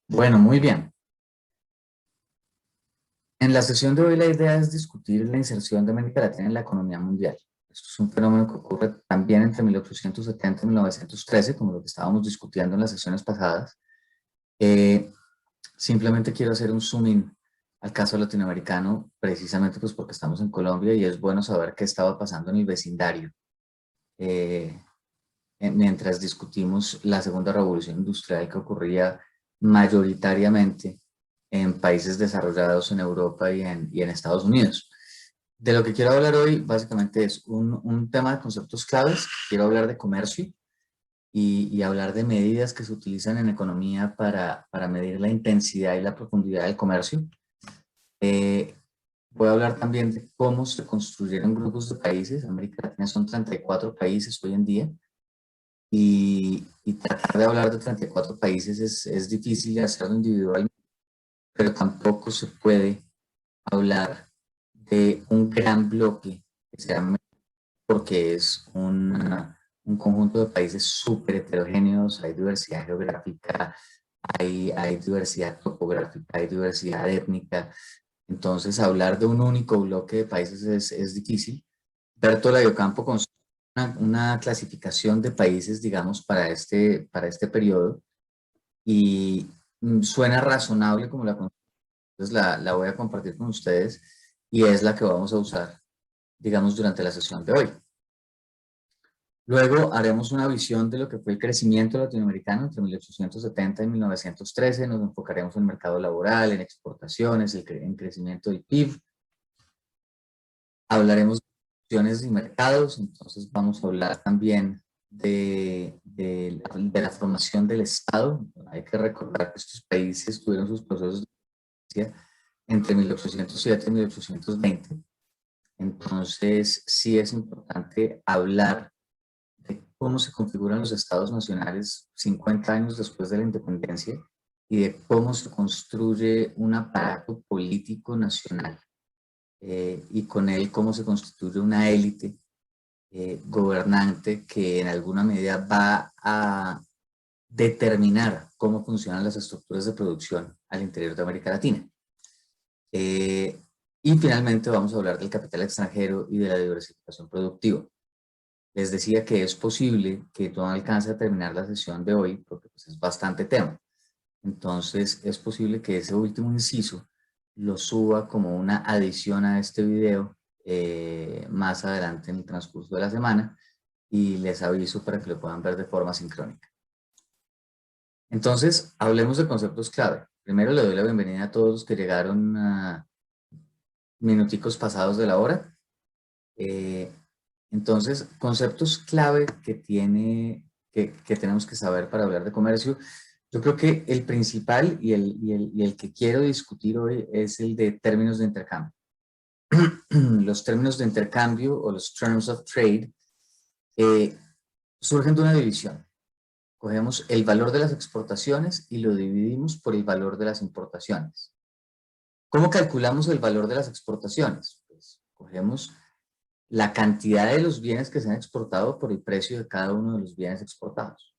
Bueno, muy bien. En la sesión de hoy la idea es discutir la inserción de América Latina en la economía mundial. Esto es un fenómeno que ocurre también entre 1870 y 1913, como lo que estábamos discutiendo en las sesiones pasadas. Eh, Simplemente quiero hacer un zoom in al caso latinoamericano, precisamente pues porque estamos en Colombia y es bueno saber qué estaba pasando en el vecindario eh, mientras discutimos la segunda revolución industrial que ocurría mayoritariamente en países desarrollados en Europa y en Estados Unidos. De lo que quiero hablar hoy básicamente es un tema de conceptos claves. Quiero hablar de comercio y hablar de medidas que se utilizan en economía para medir la intensidad y la profundidad del comercio. Eh, Voy a hablar también de cómo se construyeron grupos de países. América Latina son 34 países hoy en día y tratar de hablar de 34 países es difícil de hacerlo individualmente, pero tampoco se puede hablar de un gran bloque que se llama, porque es un conjunto de países súper heterogéneos, hay diversidad geográfica, hay diversidad topográfica, hay diversidad étnica. Entonces hablar de un único bloque de países es difícil. Bertola y Ocampo construyen una clasificación de países, digamos, para este periodo y suena razonable como entonces la voy a compartir con ustedes y es la que vamos a usar, digamos, durante la sesión de hoy. Luego haremos una visión de lo que fue el crecimiento latinoamericano entre 1870 y 1913. Nos enfocaremos en el mercado laboral, en exportaciones, en crecimiento del PIB. Hablaremos de opciones y mercados, entonces vamos a hablar también de la formación del Estado. Hay que recordar que estos países tuvieron sus procesos de democracia entre 1807 y 1820. Entonces, sí es importante hablar de cómo se configuran los estados nacionales 50 años después de la independencia y de cómo se construye un aparato político nacional y con él cómo se constituye una élite gobernante que en alguna medida va a determinar cómo funcionan las estructuras de producción al interior de América Latina. Y finalmente vamos a hablar del capital extranjero y de la diversificación productiva. Les decía que es posible que no alcance a terminar la sesión de hoy porque pues, es bastante tema. Entonces es posible que ese último inciso lo suba como una adición a este video más adelante en el transcurso de la semana y les aviso para que lo puedan ver de forma sincrónica. Entonces, hablemos de conceptos clave. Primero le doy la bienvenida a todos los que llegaron a minuticos pasados de la hora. Entonces, conceptos clave que tenemos que saber para hablar de comercio. Yo creo que el principal y el que quiero discutir hoy es el de términos de intercambio. Los términos de intercambio o los terms of trade surgen de una división. Cogemos el valor de las exportaciones y lo dividimos por el valor de las importaciones. ¿Cómo calculamos el valor de las exportaciones? Pues cogemos la cantidad de los bienes que se han exportado por el precio de cada uno de los bienes exportados.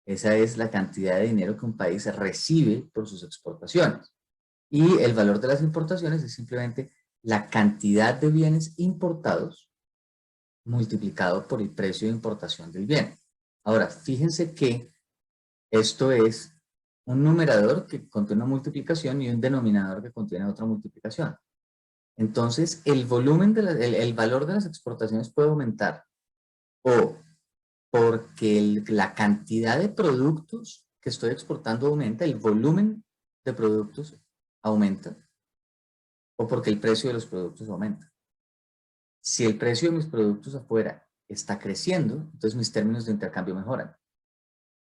Esa es la cantidad de dinero que un país recibe por sus exportaciones. Y el valor de las importaciones es simplemente la cantidad de bienes importados multiplicado por el precio de importación del bien. Ahora, fíjense que esto es un numerador que contiene una multiplicación y un denominador que contiene otra multiplicación. Entonces, el valor de las exportaciones puede aumentar o porque la cantidad de productos que estoy exportando aumenta, el volumen de productos aumenta, o porque el precio de los productos aumenta. Si el precio de mis productos afuera está creciendo, entonces mis términos de intercambio mejoran.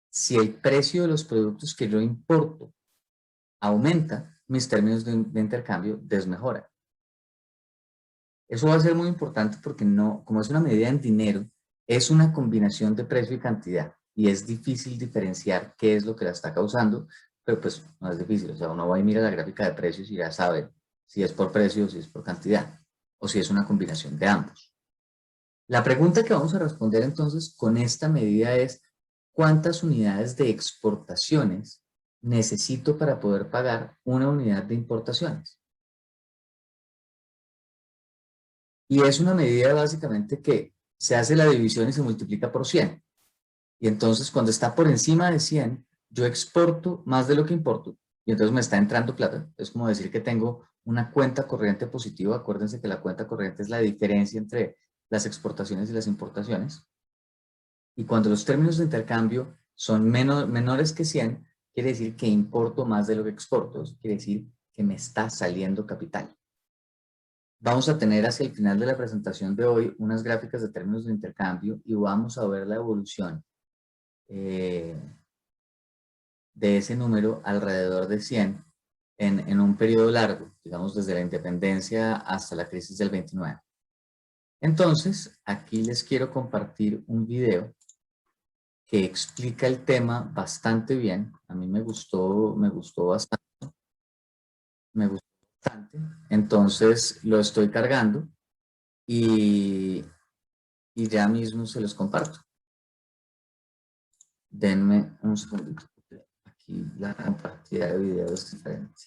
Si el precio de los productos que yo importo aumenta, mis términos de intercambio desmejoran. Eso va a ser muy importante porque no, como es una medida en dinero, es una combinación de precio y cantidad y es difícil diferenciar qué es lo que la está causando, pero pues no es difícil, o sea, uno va y mira la gráfica de precios y ya sabe si es por precio o si es por cantidad o si es una combinación de ambos. La pregunta que vamos a responder entonces con esta medida es ¿cuántas unidades de exportaciones necesito para poder pagar una unidad de importaciones. Y es una medida básicamente que se hace la división y se multiplica por 100. Y entonces cuando está por encima de 100, yo exporto más de lo que importo. Y entonces me está entrando plata. Es como decir que tengo una cuenta corriente positiva. Acuérdense que la cuenta corriente es la diferencia entre las exportaciones y las importaciones. Y cuando los términos de intercambio son menores que 100, quiere decir que importo más de lo que exporto. Eso quiere decir que me está saliendo capital. Vamos a tener hacia el final de la presentación de hoy unas gráficas de términos de intercambio y vamos a ver la evolución de ese número alrededor de 100 en un periodo largo, digamos desde la independencia hasta la crisis del 29. Entonces, aquí les quiero compartir un video que explica el tema bastante bien. A mí me gustó bastante. Me gustó bastante. Entonces, lo estoy cargando y ya mismo se los comparto. Denme un segundito. Aquí la compartida de video es diferente.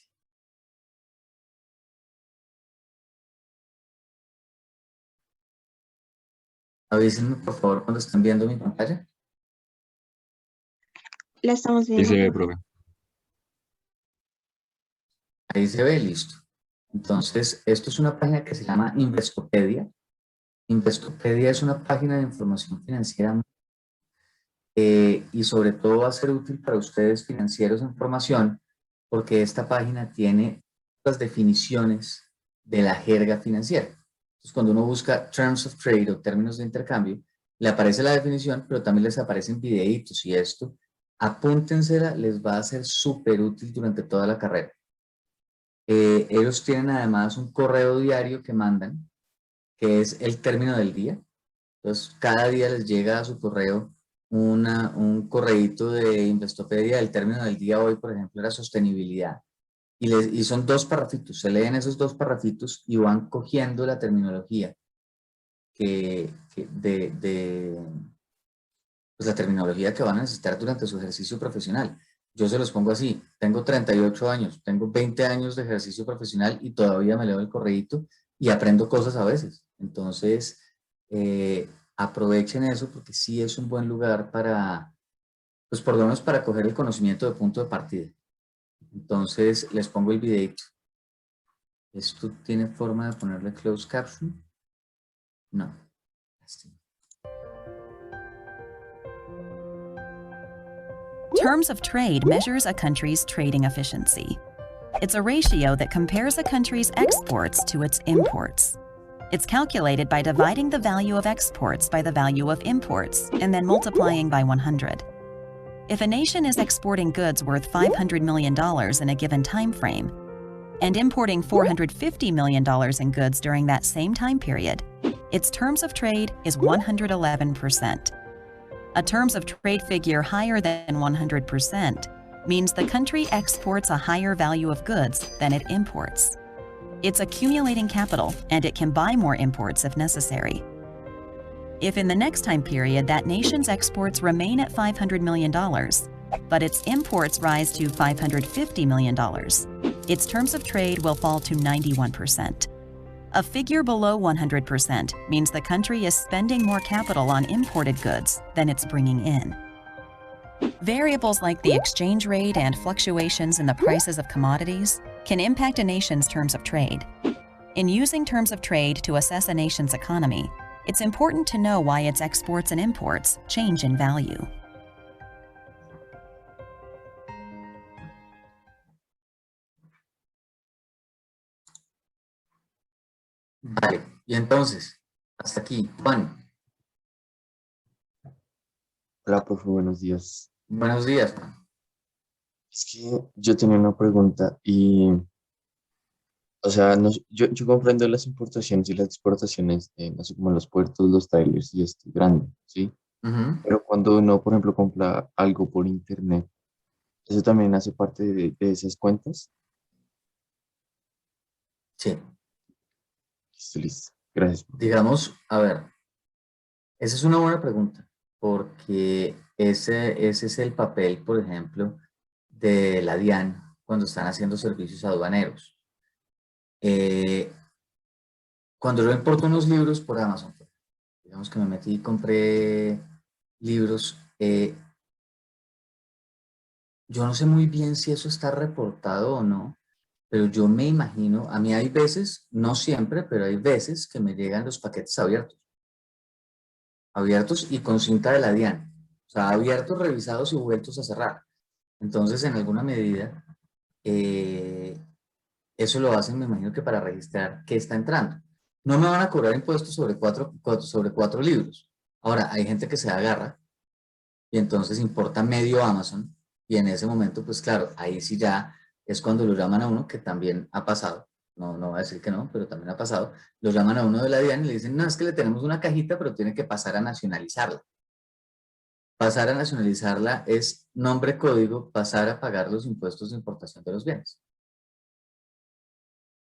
Avísenme por favor cuando estén viendo mi pantalla. La estamos Sí se viendo. ve, profe. Ahí se ve, listo. Entonces, esto es una página que se llama Investopedia. Investopedia es una página de información financiera y sobre todo va a ser útil para ustedes financieros en formación porque esta página tiene las definiciones de la jerga financiera. Entonces, cuando uno busca Terms of Trade o términos de intercambio, le aparece la definición, pero también les aparecen videitos y esto, apúntensela, les va a ser súper útil durante toda la carrera. Ellos tienen además un correo diario que mandan, que es el término del día. Entonces, cada día les llega a su correo un correíto de Investopedia. El término del día hoy, por ejemplo, era sostenibilidad. Y son 2 parrafitos. Se leen esos 2 parrafitos y van cogiendo la terminología pues la terminología que van a necesitar durante su ejercicio profesional. Yo se los pongo así, tengo 38 años, tengo 20 años de ejercicio profesional y todavía me leo el correíto y aprendo cosas a veces. Entonces, aprovechen eso porque sí es un buen lugar para, pues por lo menos para coger el conocimiento de punto de partida. Entonces, les pongo el videito. ¿Esto tiene forma de ponerle closed caption? No. Terms of trade measures a country's trading efficiency. It's a ratio that compares a country's exports to its imports. It's calculated by dividing the value of exports by the value of imports and then multiplying by 100. If a nation is exporting goods worth $500 million in a given time frame and importing $450 million in goods during that same time period, its terms of trade is 111%. A terms of trade figure higher than 100% means the country exports a higher value of goods than it imports. It's accumulating capital, and it can buy more imports if necessary. If in the next time period that nation's exports remain at $500 million, but its imports rise to $550 million, its terms of trade will fall to 91%. A figure below 100% means the country is spending more capital on imported goods than it's bringing in. Variables like the exchange rate and fluctuations in the prices of commodities can impact a nation's terms of trade. In using terms of trade to assess a nation's economy, it's important to know why its exports and imports change in value. Vale, y entonces, hasta aquí, Juan. Hola, profe, buenos días. Buenos días, Juan. Es que yo tenía una pregunta y, o sea, yo comprendo las importaciones y las exportaciones de, no sé, como los puertos, los trailers y esto grande, ¿sí? Pero cuando uno, por ejemplo, compra algo por internet, ¿eso también hace parte de esas cuentas? Sí. Listo, listo. Gracias. Digamos, a ver, esa es una buena pregunta, porque ese es el papel, por ejemplo, de la DIAN cuando están haciendo servicios aduaneros. Cuando yo importo unos libros por Amazon, digamos que me metí y compré libros, yo no sé muy bien si eso está reportado o no, pero yo me imagino, a mí hay veces, no siempre, pero hay veces que me llegan los paquetes abiertos y con cinta de la DIAN, o sea, abiertos, revisados y vueltos a cerrar. Entonces, en alguna medida, eso lo hacen, me imagino que para registrar qué está entrando. No me van a cobrar impuestos sobre cuatro libros. Ahora, hay gente que se agarra y entonces importa medio Amazon y en ese momento, pues claro, ahí sí ya es cuando lo llaman a uno, que también ha pasado, no voy a decir que no, pero también ha pasado, lo llaman a uno de la DIAN y le dicen, no, es que le tenemos una cajita, pero tiene que pasar a nacionalizarla. Pasar a nacionalizarla es nombre código, pasar a pagar los impuestos de importación de los bienes.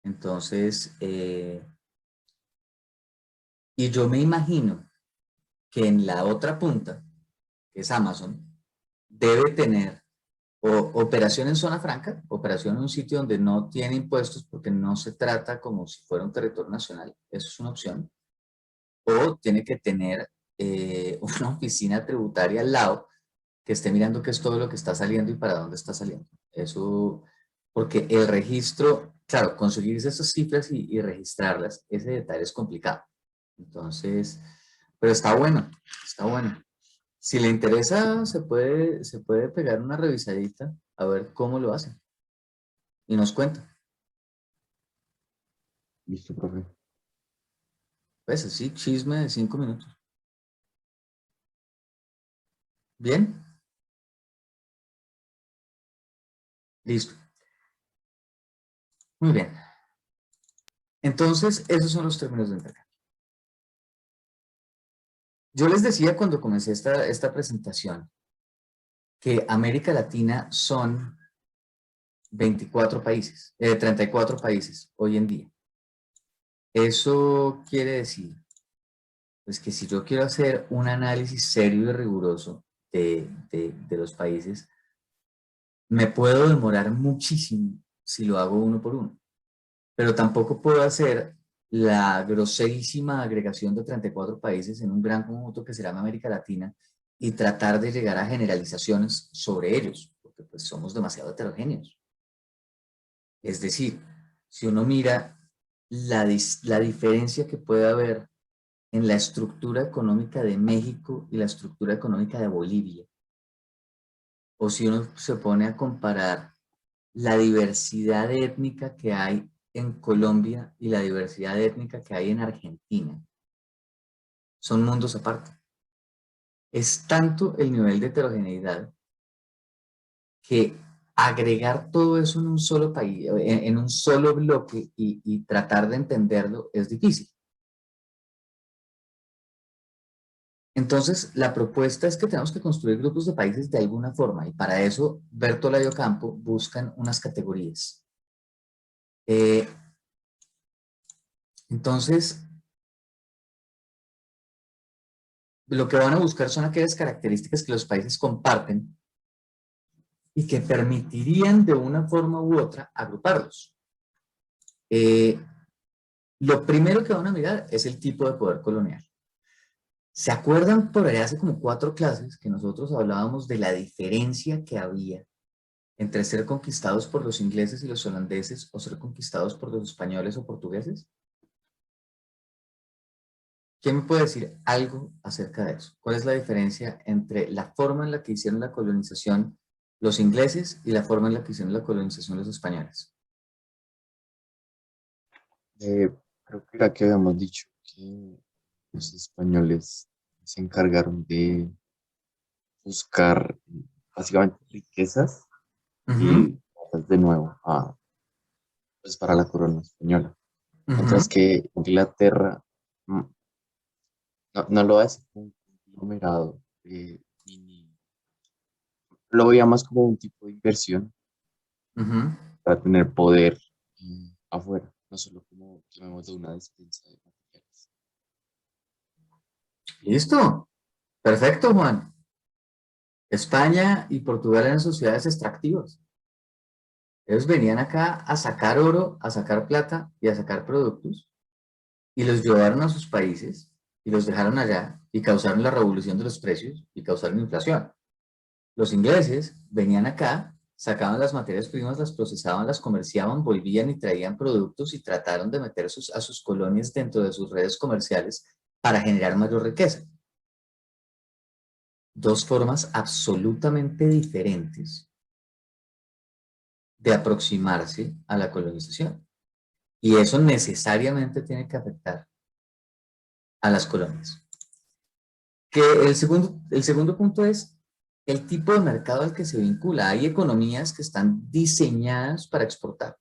Entonces, y yo me imagino que en la otra punta, que es Amazon, debe tener o operación en zona franca, operación en un sitio donde no tiene impuestos porque no se trata como si fuera un territorio nacional, eso es una opción, o tiene que tener una oficina tributaria al lado que esté mirando qué es todo lo que está saliendo y para dónde está saliendo. Eso, porque el registro, claro, conseguir esas cifras y registrarlas, ese detalle es complicado. Entonces, pero está bueno, está bueno. Si le interesa, se puede pegar una revisadita a ver cómo lo hacen y nos cuenta. Listo, profe. Pues así, chisme de 5 minutos. ¿Bien? Listo. Muy bien. Entonces, esos son los términos de intercambio. Yo les decía cuando comencé esta presentación que América Latina son 24 países, 34 países hoy en día. Eso quiere decir pues, que si yo quiero hacer un análisis serio y riguroso de los países, me puedo demorar muchísimo si lo hago uno por uno, pero tampoco puedo hacer la groserísima agregación de 34 países en un gran conjunto que se llama América Latina y tratar de llegar a generalizaciones sobre ellos, porque pues somos demasiado heterogéneos. Es decir, si uno mira la diferencia que puede haber en la estructura económica de México y la estructura económica de Bolivia, o si uno se pone a comparar la diversidad étnica que hay en Colombia y la diversidad étnica que hay en Argentina, son mundos aparte. Es tanto el nivel de heterogeneidad que agregar todo eso en un solo país, en un solo bloque y tratar de entenderlo es difícil. Entonces, la propuesta es que tenemos que construir grupos de países de alguna forma y para eso Bertola y Ocampo buscan unas categorías. Entonces, lo que van a buscar son aquellas características que los países comparten y que permitirían de una forma u otra agruparlos. Lo primero que van a mirar es el tipo de poder colonial. ¿Se acuerdan por ahí hace como 4 clases que nosotros hablábamos de la diferencia que había entre ser conquistados por los ingleses y los holandeses o ser conquistados por los españoles o portugueses? ¿Quién me puede decir algo acerca de eso? ¿Cuál es la diferencia entre la forma en la que hicieron la colonización los ingleses y la forma en la que hicieron la colonización los españoles? Creo que era que habíamos dicho que los españoles se encargaron de buscar básicamente riquezas Ujú, y darlas de nuevo pues para la corona española. Mientras ujú. que Inglaterra no lo hace como un conglomerado, lo veía más como un tipo de inversión Ujú. para tener poder afuera, no solo como llamemos de una despensa de materiales. Listo. Perfecto, Juan. España y Portugal eran sociedades extractivas. Ellos venían acá a sacar oro, a sacar plata y a sacar productos y los llevaron a sus países y los dejaron allá y causaron la revolución de los precios y causaron inflación. Los ingleses venían acá, sacaban las materias primas, las procesaban, las comerciaban, volvían y traían productos y trataron de meter a sus colonias dentro de sus redes comerciales para generar mayor riqueza. Dos formas absolutamente diferentes de aproximarse a la colonización. Y eso necesariamente tiene que afectar a las colonias. Que el segundo punto es el tipo de mercado al que se vincula. Hay economías que están diseñadas para exportar.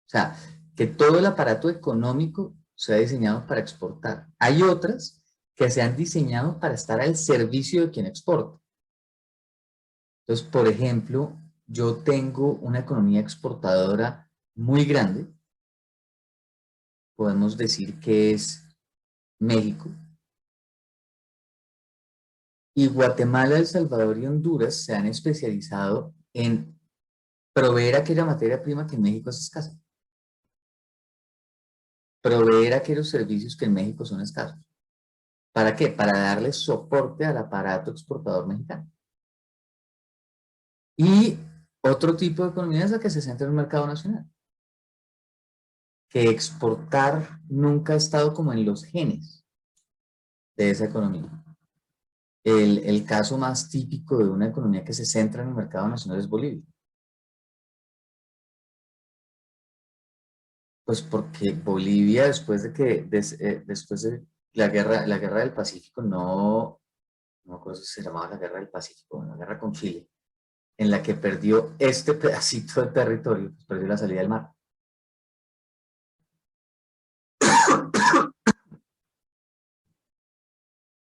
O sea, que todo el aparato económico se ha diseñado para exportar. Hay otras que se han diseñado para estar al servicio de quien exporta. Entonces, por ejemplo, yo tengo una economía exportadora muy grande. Podemos decir que es México. Y Guatemala, El Salvador y Honduras se han especializado en proveer aquella materia prima que en México es escasa. Proveer aquellos servicios que en México son escasos. ¿Para qué? Para darle soporte al aparato exportador mexicano. Y otro tipo de economía es la que se centra en el mercado nacional. Que exportar nunca ha estado como en los genes de esa economía. El caso más típico de una economía que se centra en el mercado nacional es Bolivia. Pues porque Bolivia, después de la guerra del Pacífico, no me acuerdo si se llamaba la guerra del Pacífico, la guerra con Chile, en la que perdió este pedacito de territorio, pues perdió la salida del mar.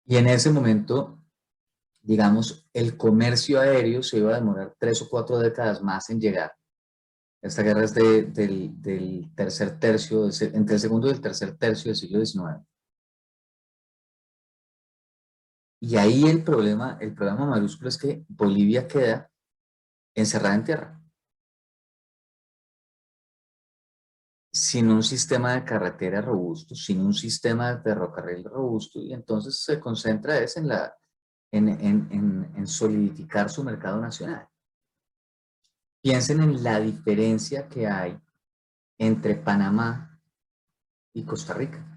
Y en ese momento, digamos, el comercio aéreo se iba a demorar 3 o 4 décadas más en llegar. Esta guerra es del tercer tercio, entre el segundo y el tercer tercio del siglo XIX. Y ahí el problema mayúsculo es que Bolivia queda encerrada en tierra, sin un sistema de carretera robusto, sin un sistema de ferrocarril robusto, y entonces se concentra en solidificar su mercado nacional. Piensen en la diferencia que hay entre Panamá y Costa Rica.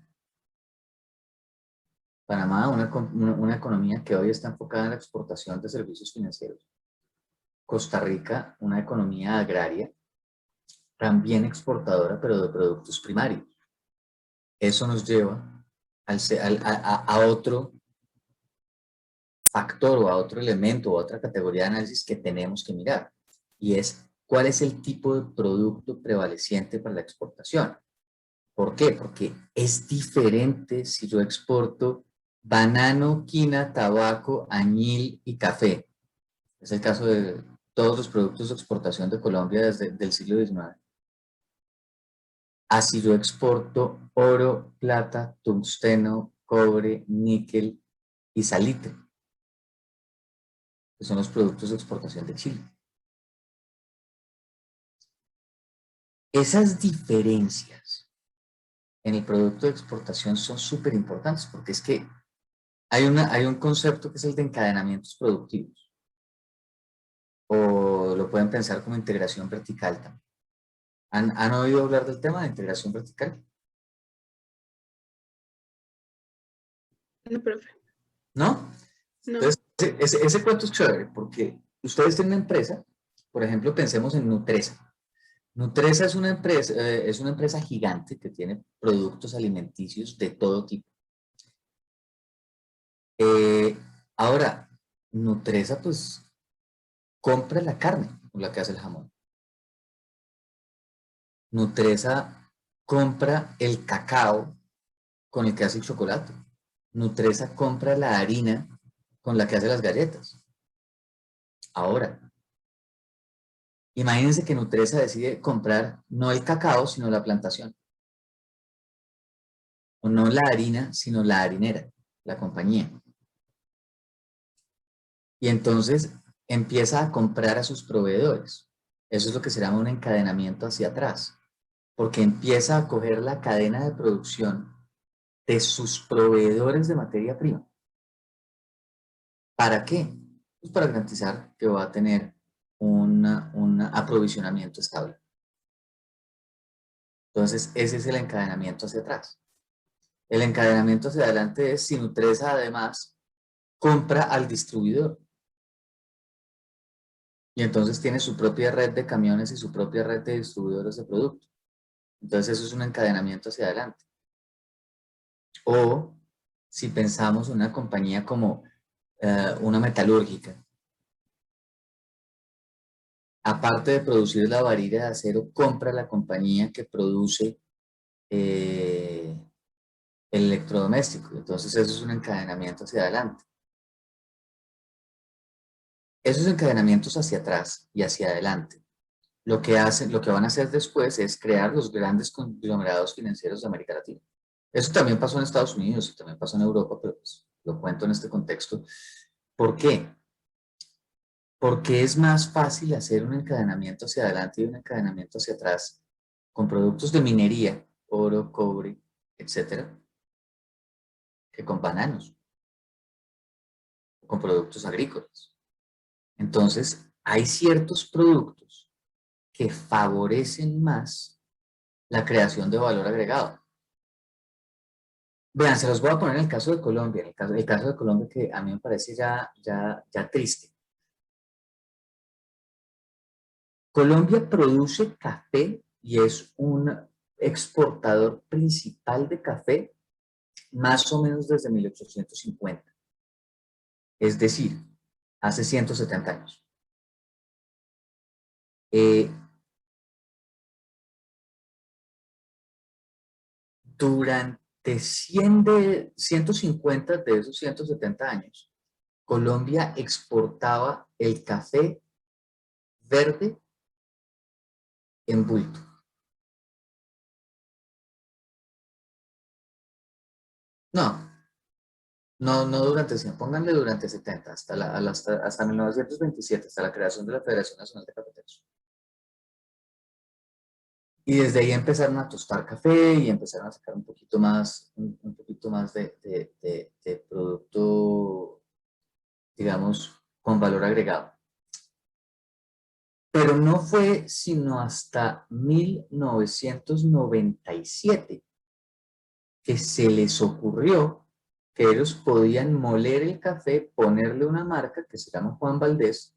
Panamá, una economía que hoy está enfocada en la exportación de servicios financieros. Costa Rica, una economía agraria, también exportadora, pero de productos primarios. Eso nos lleva a otro factor o a otro elemento o a otra categoría de análisis que tenemos que mirar, y es cuál es el tipo de producto prevaleciente para la exportación. ¿Por qué? Porque es diferente si yo exporto banano, quina, tabaco, añil y café. Es el caso de todos los productos de exportación de Colombia desde el siglo XIX. Así yo exporto oro, plata, tungsteno, cobre, níquel y salitre, que son los productos de exportación de Chile. Esas diferencias en el producto de exportación son súper importantes porque es que hay un concepto que es el de encadenamientos productivos, o lo pueden pensar como integración vertical también. ¿Han oído hablar del tema de integración vertical? No, profe. ¿No? No. Entonces, ese cuento es chévere porque ustedes tienen una empresa, por ejemplo, pensemos en Nutresa. Nutresa es una empresa gigante que tiene productos alimenticios de todo tipo. Ahora, Nutresa pues compra la carne con la que hace el jamón. Nutresa compra el cacao con el que hace el chocolate. Nutresa compra la harina con la que hace las galletas. Ahora, imagínense que Nutresa decide comprar no el cacao, sino la plantación. O no la harina, sino la harinera, la compañía. y entonces empieza a comprar a sus proveedores. Eso es lo que se llama un encadenamiento hacia atrás, porque empieza a coger la cadena de producción de sus proveedores de materia prima. ¿Para qué? Pues para garantizar que va a tener un aprovisionamiento estable. Entonces, ese es el encadenamiento hacia atrás. El encadenamiento hacia adelante es si Nutresa además compra al distribuidor. Y entonces tiene su propia red de camiones y su propia red de distribuidores de producto. Entonces eso es un encadenamiento hacia adelante. O si pensamos en una compañía como una metalúrgica, aparte de producir la varilla de acero, compra la compañía que produce el electrodoméstico. Entonces eso es un encadenamiento hacia adelante. Esos encadenamientos hacia atrás y hacia adelante, lo que van a hacer después es crear los grandes conglomerados financieros de América Latina. Eso también pasó en Estados Unidos y también pasó en Europa, pero pues lo cuento en este contexto. ¿Por qué? Porque es más fácil hacer un encadenamiento hacia adelante y un encadenamiento hacia atrás con productos de minería, oro, cobre, etcétera, que con bananos, con productos agrícolas. Entonces, hay ciertos productos que favorecen más la creación de valor agregado. Vean, se los voy a poner en el caso de Colombia, el caso de Colombia que a mí me parece ya triste. Colombia produce café y es un exportador principal de café más o menos desde 1850. Es decir, hace 170 años. Durante 150 de esos 170 años, Colombia exportaba el café verde en bulto. No durante 100, pónganle durante 70, hasta 1927, hasta la creación de la Federación Nacional de Cafeteros. Y desde ahí empezaron a tostar café y empezaron a sacar un poquito más de producto, digamos, con valor agregado. Pero no fue sino hasta 1997 que se les ocurrió que ellos podían moler el café, ponerle una marca que se llama Juan Valdez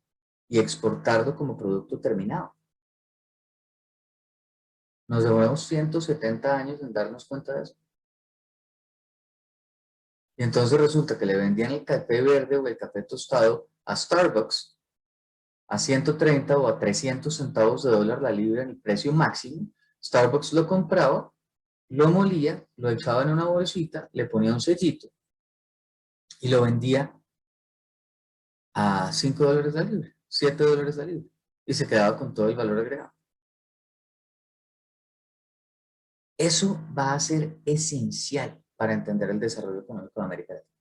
y exportarlo como producto terminado. Nos demoramos 170 años en darnos cuenta de eso. Y entonces resulta que le vendían el café verde o el café tostado a Starbucks a 130 o a 300 centavos de dólar la libra en el precio máximo. Starbucks lo compraba, lo molía, lo echaba en una bolsita, le ponía un sellito y lo vendía a 5 dólares la libra, 7 dólares la libra. Y se quedaba con todo el valor agregado. Eso va a ser esencial para entender el desarrollo económico de América Latina.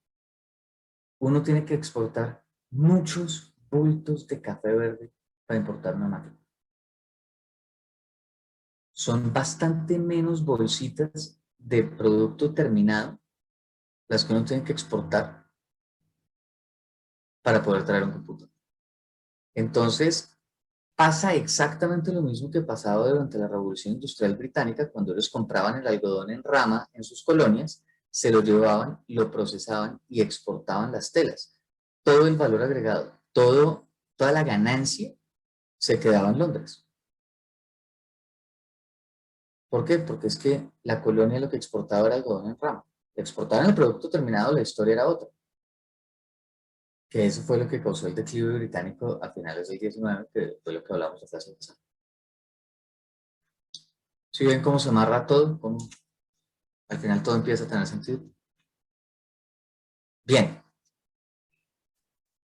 Uno tiene que exportar muchos bultos de café verde para importar una máquina. Son bastante menos bolsitas de producto terminado las que uno tiene que exportar para poder traer un computador. Entonces, pasa exactamente lo mismo que pasaba durante la Revolución Industrial Británica, cuando ellos compraban el algodón en rama en sus colonias, se lo llevaban, lo procesaban y exportaban las telas. Todo el valor agregado, toda la ganancia se quedaba en Londres. ¿Por qué? Porque es que la colonia lo que exportaba era algodón en rama. Exportaban el producto terminado, la historia era otra. Que eso fue lo que causó el declive británico a finales del 19, que fue lo que hablamos la clase pasada. ¿Sí ven cómo se amarra todo? ¿Cómo al final todo empieza a tener sentido? Bien.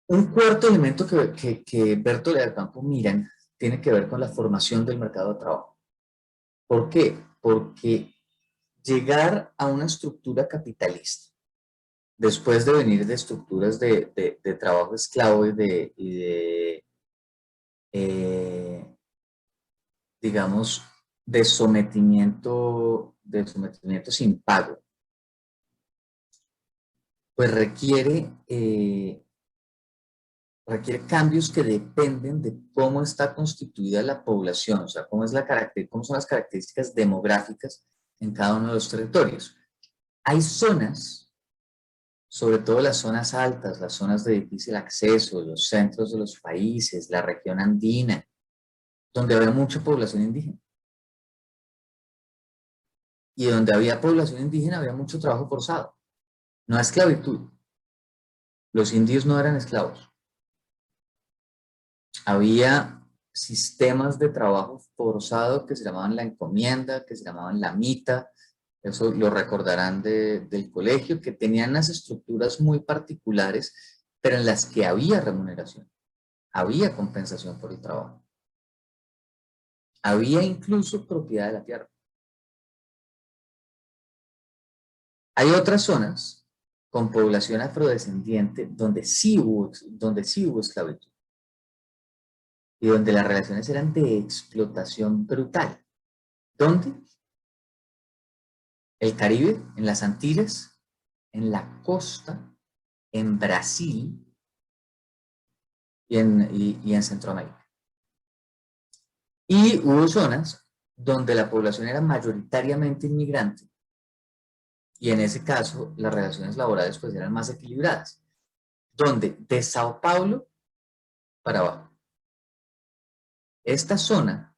Un cuarto elemento que Bertolt y Campo miran tiene que ver con la formación del mercado de trabajo. ¿Por qué? Porque llegar a una estructura capitalista después de venir de estructuras de trabajo esclavo digamos, de sometimiento sin pago, pues requiere cambios que dependen de cómo está constituida la población, o sea, cómo son las características demográficas en cada uno de los territorios. Hay zonas, sobre todo las zonas altas, las zonas de difícil acceso, los centros de los países, la región andina, donde había mucha población indígena. Y donde había población indígena había mucho trabajo forzado, no esclavitud. Los indios no eran esclavos. Había sistemas de trabajo forzado que se llamaban la encomienda, que se llamaban la mita, eso lo recordarán del colegio, que tenían unas estructuras muy particulares, pero en las que había remuneración, había compensación por el trabajo. Había incluso propiedad de la tierra. Hay otras zonas con población afrodescendiente donde sí hubo esclavitud y donde las relaciones eran de explotación brutal. ¿Dónde? El Caribe, en las Antillas, en la costa, en Brasil y en Centroamérica. Y hubo zonas donde la población era mayoritariamente inmigrante y en ese caso las relaciones laborales pues eran más equilibradas. Donde de Sao Paulo para abajo. Esta zona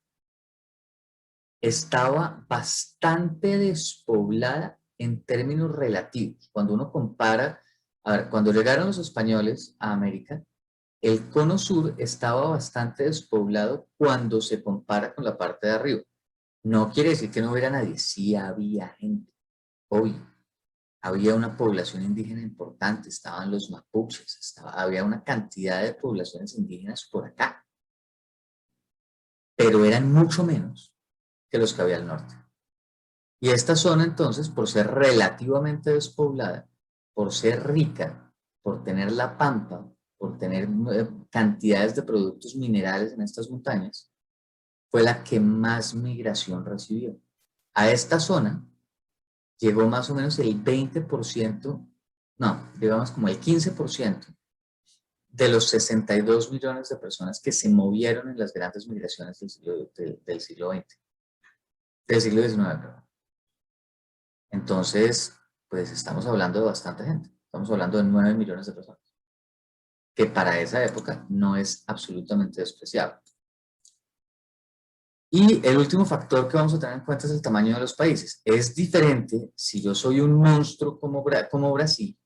estaba bastante despoblada en términos relativos. Cuando uno compara, a ver, cuando llegaron los españoles a América, el cono sur estaba bastante despoblado cuando se compara con la parte de arriba. No quiere decir que no hubiera nadie, sí había gente, obvio. Había una población indígena importante, estaban los mapuches, había una cantidad de poblaciones indígenas por acá. Pero eran mucho menos que los que había al norte. Y esta zona entonces, por ser relativamente despoblada, por ser rica, por tener la pampa, por tener cantidades de productos minerales en estas montañas, fue la que más migración recibió. A esta zona llegó más o menos el 20%, no, digamos como el 15% de los 62 millones de personas que se movieron en las grandes migraciones del siglo XX, del siglo XIX, perdón. Entonces, pues estamos hablando de bastante gente. Estamos hablando de 9 millones de personas, que para esa época no es absolutamente despreciable. Y el último factor que vamos a tener en cuenta es el tamaño de los países. Es diferente si yo soy un monstruo como Brasil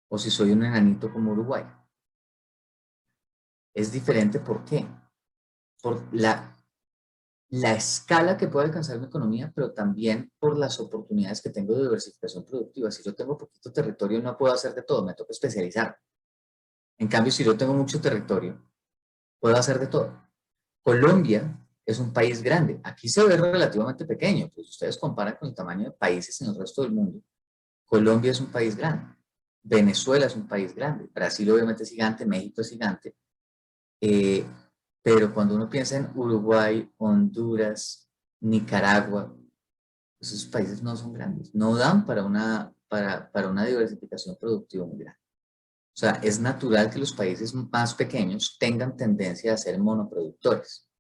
o si soy un enanito como Uruguay. Es diferente, ¿por qué? Por la escala que puede alcanzar mi economía, pero también por las oportunidades que tengo de diversificación productiva. Si yo tengo poquito territorio, no puedo hacer de todo, me toca especializar. En cambio, si yo tengo mucho territorio, puedo hacer de todo. Colombia es un país grande. Aquí se ve relativamente pequeño, pues ustedes comparan con el tamaño de países en el resto del mundo. Colombia es un país grande. Venezuela es un país grande. Brasil obviamente es gigante, México es gigante. Pero cuando uno piensa en Uruguay, Honduras, Nicaragua, esos países no son grandes, no dan para una diversificación productiva muy grande. O sea, es natural que los países más pequeños tengan tendencia a ser monoproductores.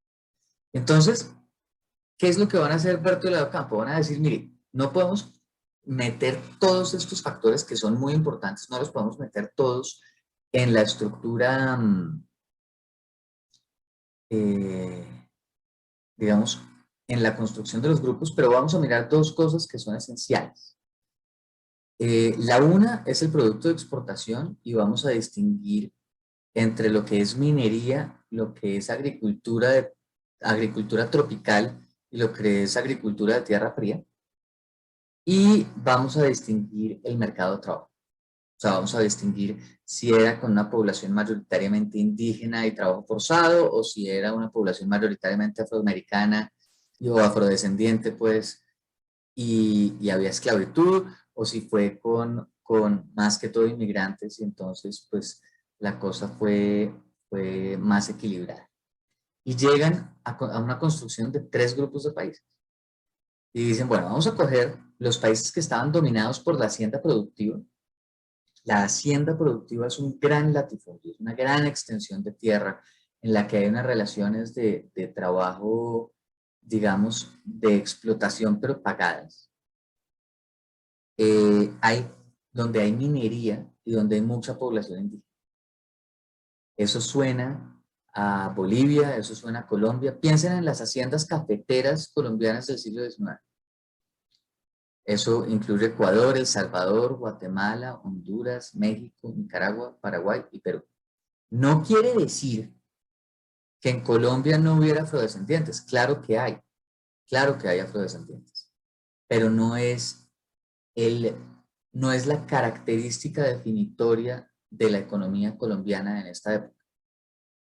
Entonces, ¿qué es lo que van a hacer Berto y Lado Campo? Van a decir, mire, no podemos meter todos estos factores que son muy importantes, no los podemos meter todos en la estructura digamos, en la construcción de los grupos, pero vamos a mirar dos cosas que son esenciales. La una es el producto de exportación y vamos a distinguir entre lo que es minería, lo que es agricultura tropical y lo que es agricultura de tierra fría. Y vamos a distinguir el mercado de trabajo. O sea, vamos a distinguir si era con una población mayoritariamente indígena y trabajo forzado, o si era una población mayoritariamente afroamericana o afrodescendiente, pues, y había esclavitud, o si fue con con más que todo inmigrantes y entonces pues la cosa fue más equilibrada. Y llegan a una construcción de 3 grupos de países. Y dicen, bueno, vamos a coger los países que estaban dominados por la hacienda productiva. La hacienda productiva es un gran latifundio, es una gran extensión de tierra en la que hay unas relaciones de trabajo, digamos, de explotación, pero pagadas. Donde hay minería y donde hay mucha población indígena. Eso suena a Bolivia, eso suena a Colombia. Piensen en las haciendas cafeteras colombianas del siglo XIX. Eso incluye Ecuador, El Salvador, Guatemala, Honduras, México, Nicaragua, Paraguay y Perú. No quiere decir que en Colombia no hubiera afrodescendientes. Claro que hay afrodescendientes, pero no es la característica definitoria de la economía colombiana en esta época.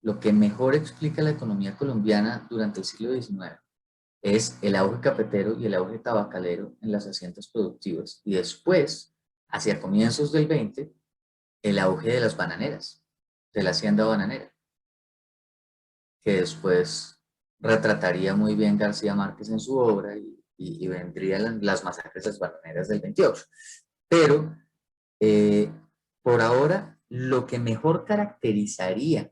Lo que mejor explica la economía colombiana durante el siglo XIX es el auge cafetero y el auge tabacalero en las haciendas productivas. Y después, hacia comienzos del 20, el auge de las bananeras, de la hacienda bananera, que después retrataría muy bien García Márquez en su obra y vendrían las masacres de las bananeras del 28. Pero por ahora, lo que mejor caracterizaría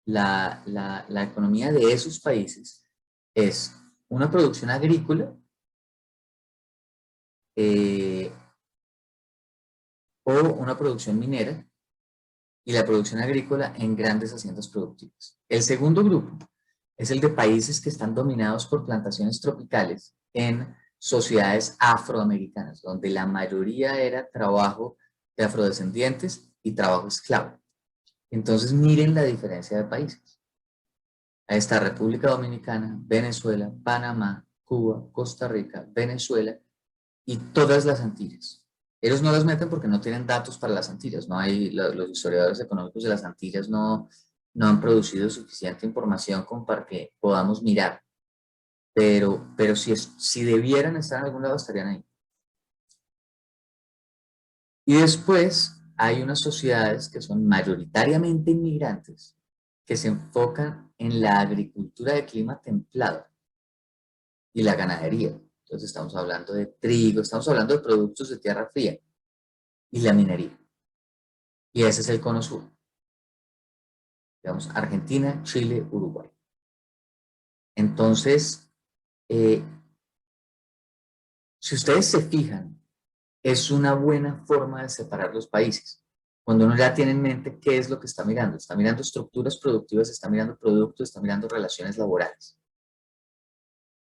la economía de esos países es una producción agrícola o una producción minera y la producción agrícola en grandes haciendas productivas. El segundo grupo es el de países que están dominados por plantaciones tropicales en sociedades afroamericanas, donde la mayoría era trabajo de afrodescendientes y trabajo esclavo. Entonces miren la diferencia de países. Ahí está República Dominicana, Venezuela, Panamá, Cuba, Costa Rica, Venezuela y todas las Antillas. Ellos no las meten porque no tienen datos para las Antillas. No hay, los historiadores económicos de las Antillas no han producido suficiente información como para que podamos mirar. Pero si debieran estar en algún lado, estarían ahí. Y después hay unas sociedades que son mayoritariamente inmigrantes, que se enfocan en la agricultura de clima templado y la ganadería. Entonces estamos hablando de trigo, estamos hablando de productos de tierra fría y la minería. Y ese es el cono sur. Digamos, Argentina, Chile, Uruguay. Entonces, si ustedes se fijan, es una buena forma de separar los países. Cuando uno ya tiene en mente qué es lo que está mirando. Está mirando estructuras productivas, está mirando productos, está mirando relaciones laborales.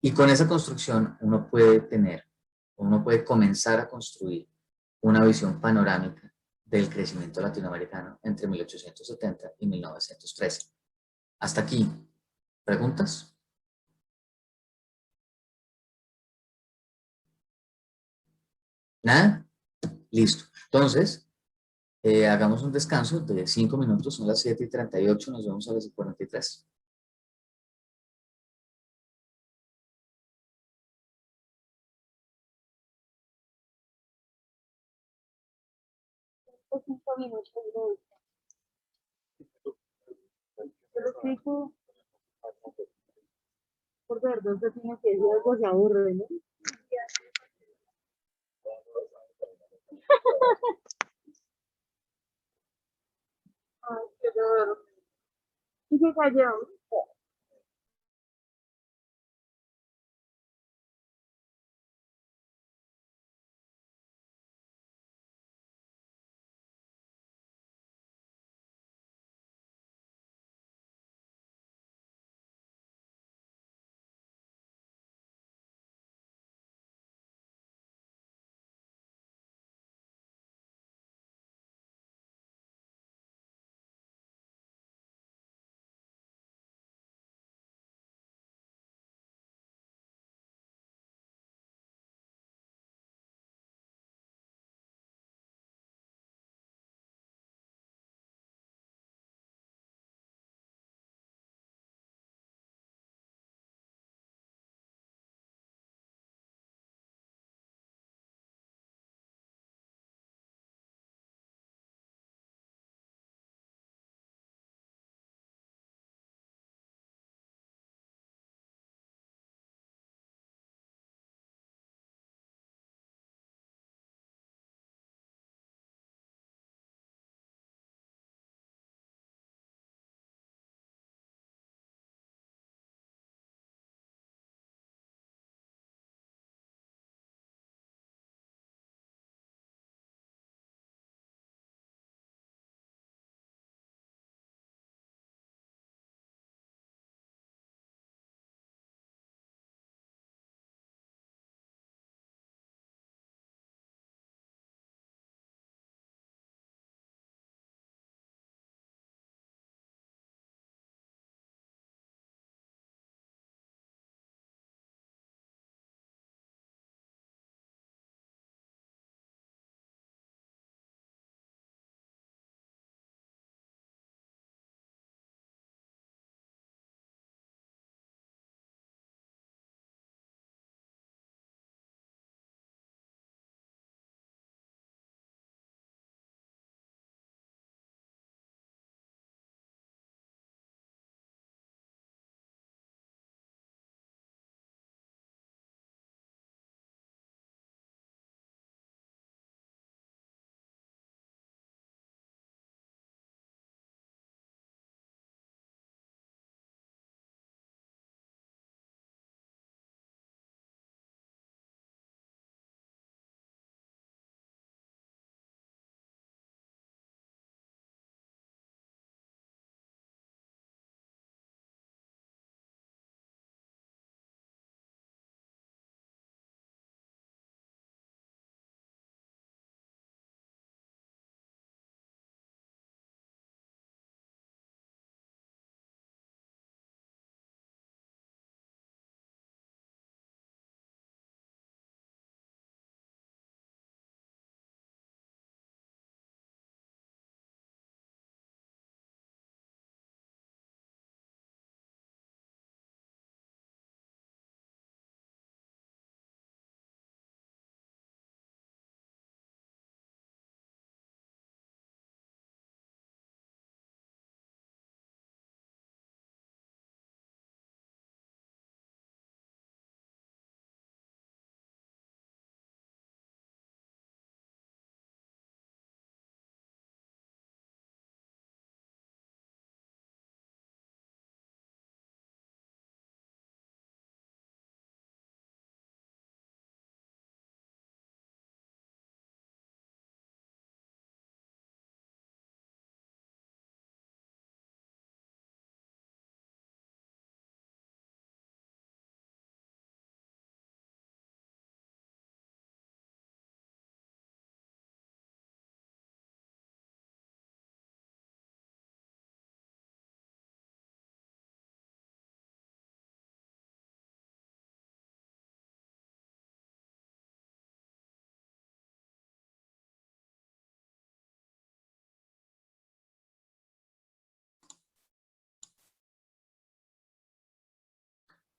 Y con esa construcción uno puede comenzar a construir una visión panorámica del crecimiento latinoamericano entre 1870 y 1913. Hasta aquí. ¿Preguntas? ¿Nada? Listo. Entonces, hagamos un descanso de 5 minutos, son las 7:38, nos vemos a las 43. Por 5 minutos, bro. Yo lo explico por verdad, usted tiene que decir algo, se aburre, ¿no? Ay, qué dolor. Y se cayó.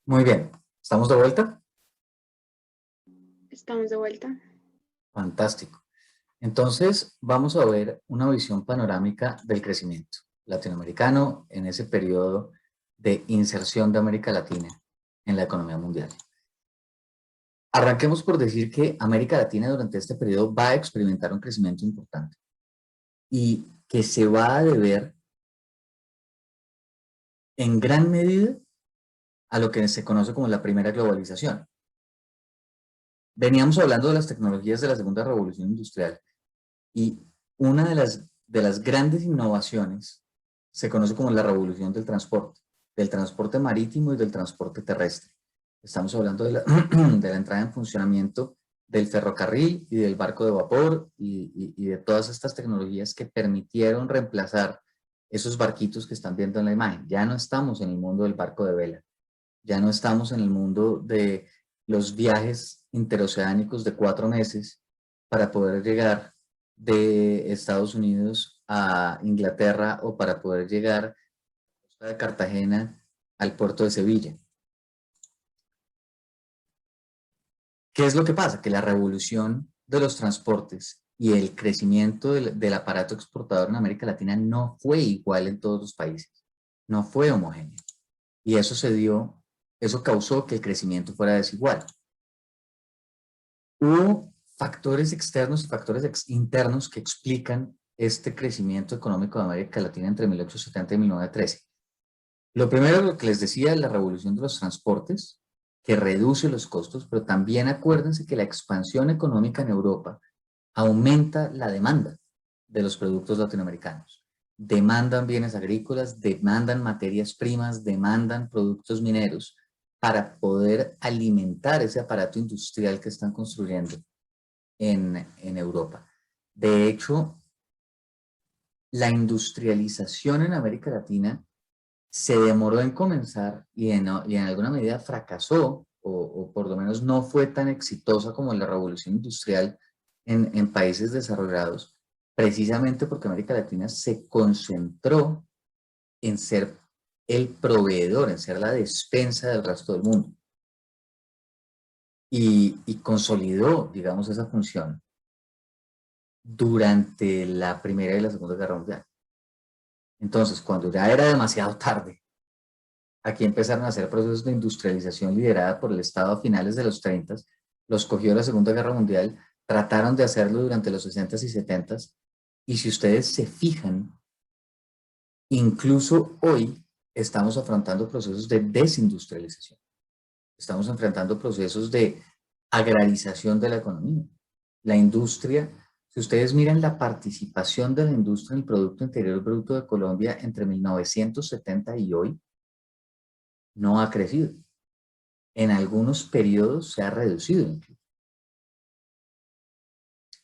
Muy bien, ¿estamos de vuelta? Estamos de vuelta. Fantástico. Entonces, vamos a ver una visión panorámica del crecimiento latinoamericano en ese periodo de inserción de América Latina en la economía mundial. Arranquemos por decir que América Latina durante este periodo va a experimentar un crecimiento importante y que se va a deber en gran medida a lo que se conoce como la primera globalización. Veníamos hablando de las tecnologías de la segunda revolución industrial y una de las grandes innovaciones se conoce como la revolución del transporte marítimo y del transporte terrestre. Estamos hablando de de la entrada en funcionamiento del ferrocarril y del barco de vapor y de todas estas tecnologías que permitieron reemplazar esos barquitos que están viendo en la imagen. Ya no estamos en el mundo del barco de vela, ya no estamos en el mundo de los viajes interoceánicos de 4 meses para poder llegar de Estados Unidos a Inglaterra o para poder llegar de Cartagena al puerto de Sevilla. ¿Qué es lo que pasa? Que la revolución de los transportes y el crecimiento del aparato exportador en América Latina no fue igual en todos los países, no fue homogéneo. Y eso causó que el crecimiento fuera desigual. Hubo factores externos y factores internos que explican este crecimiento económico de América Latina entre 1870 y 1913. Lo primero, lo que les decía, es la revolución de los transportes, que reduce los costos, pero también acuérdense que la expansión económica en Europa aumenta la demanda de los productos latinoamericanos. Demandan bienes agrícolas, demandan materias primas, demandan productos mineros para poder alimentar ese aparato industrial que están construyendo en Europa. De hecho, la industrialización en América Latina se demoró en comenzar y en alguna medida fracasó, o por lo menos no fue tan exitosa como la revolución industrial en países desarrollados, precisamente porque América Latina se concentró en ser el proveedor, en ser la despensa del resto del mundo. Y consolidó, digamos, esa función durante la Primera y la Segunda Guerra Mundial. Entonces, cuando ya era demasiado tarde, aquí empezaron a hacer procesos de industrialización liderada por el Estado a finales de los 30, los cogió la Segunda Guerra Mundial, trataron de hacerlo durante los 60s y 70s, y si ustedes se fijan, incluso hoy estamos afrontando procesos de desindustrialización. Estamos enfrentando procesos de agrarización de la economía. La industria, si ustedes miran la participación de la industria en el Producto Interior Bruto de Colombia entre 1970 y hoy, no ha crecido. En algunos periodos se ha reducido.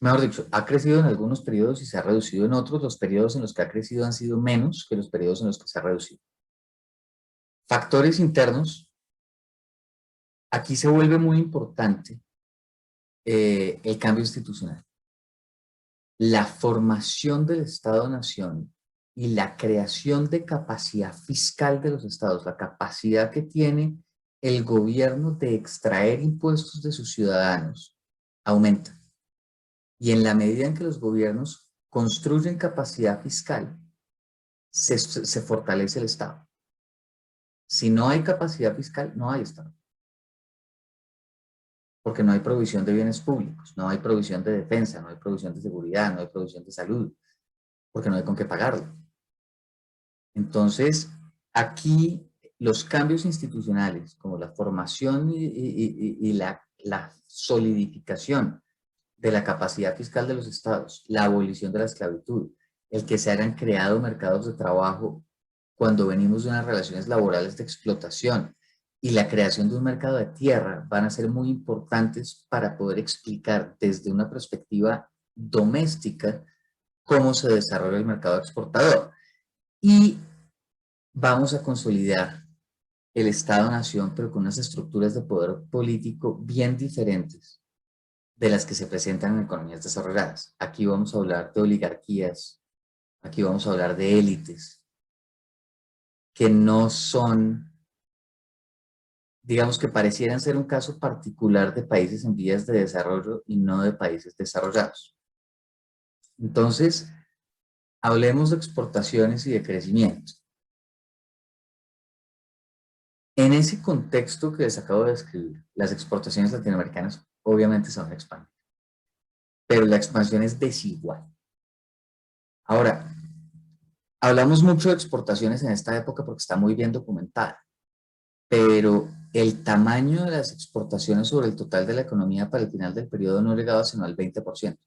Mejor dicho, ha crecido en algunos periodos y se ha reducido en otros. Los periodos en los que ha crecido han sido menos que los periodos en los que se ha reducido. Factores internos. Aquí se vuelve muy importante el cambio institucional. La formación del Estado-Nación y la creación de capacidad fiscal de los estados, la capacidad que tiene el gobierno de extraer impuestos de sus ciudadanos, aumenta. Y en la medida en que los gobiernos construyen capacidad fiscal, se fortalece el Estado. Si no hay capacidad fiscal, no hay Estado. Porque no hay provisión de bienes públicos, no hay provisión de defensa, no hay provisión de seguridad, no hay provisión de salud, porque no hay con qué pagarlo. Entonces, aquí los cambios institucionales, como la formación y la solidificación de la capacidad fiscal de los estados, la abolición de la esclavitud, el que se hayan creado mercados de trabajo cuando venimos de unas relaciones laborales de explotación y la creación de un mercado de tierra van a ser muy importantes para poder explicar desde una perspectiva doméstica cómo se desarrolla el mercado exportador. Y vamos a consolidar el Estado-Nación, pero con unas estructuras de poder político bien diferentes de las que se presentan en economías desarrolladas. Aquí vamos a hablar de oligarquías, aquí vamos a hablar de élites, que no son digamos que parecieran ser un caso particular de países en vías de desarrollo y no de países desarrollados. Entonces, hablemos de exportaciones y de crecimiento. En ese contexto que les acabo de describir, las exportaciones latinoamericanas obviamente se van a expandir, pero la expansión es desigual. Ahora, hablamos mucho de exportaciones en esta época porque está muy bien documentada, pero el tamaño de las exportaciones sobre el total de la economía para el final del periodo no llegaba sino al 20%.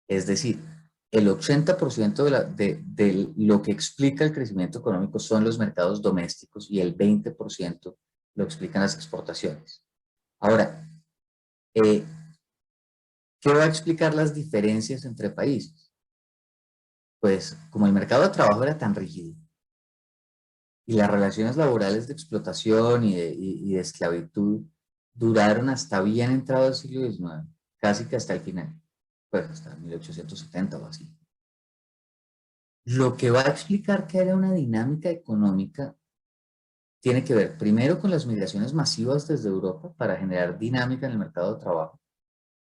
Es decir, el 80% de lo que explica el crecimiento económico son los mercados domésticos y el 20% lo explican las exportaciones. Ahora, ¿qué va a explicar las diferencias entre países? Pues como el mercado de trabajo era tan rígido y las relaciones laborales de explotación y de esclavitud duraron hasta bien entrado el siglo XIX, casi que hasta el final, pues hasta 1870 o así. Lo que va a explicar que era una dinámica económica tiene que ver primero con las migraciones masivas desde Europa para generar dinámica en el mercado de trabajo,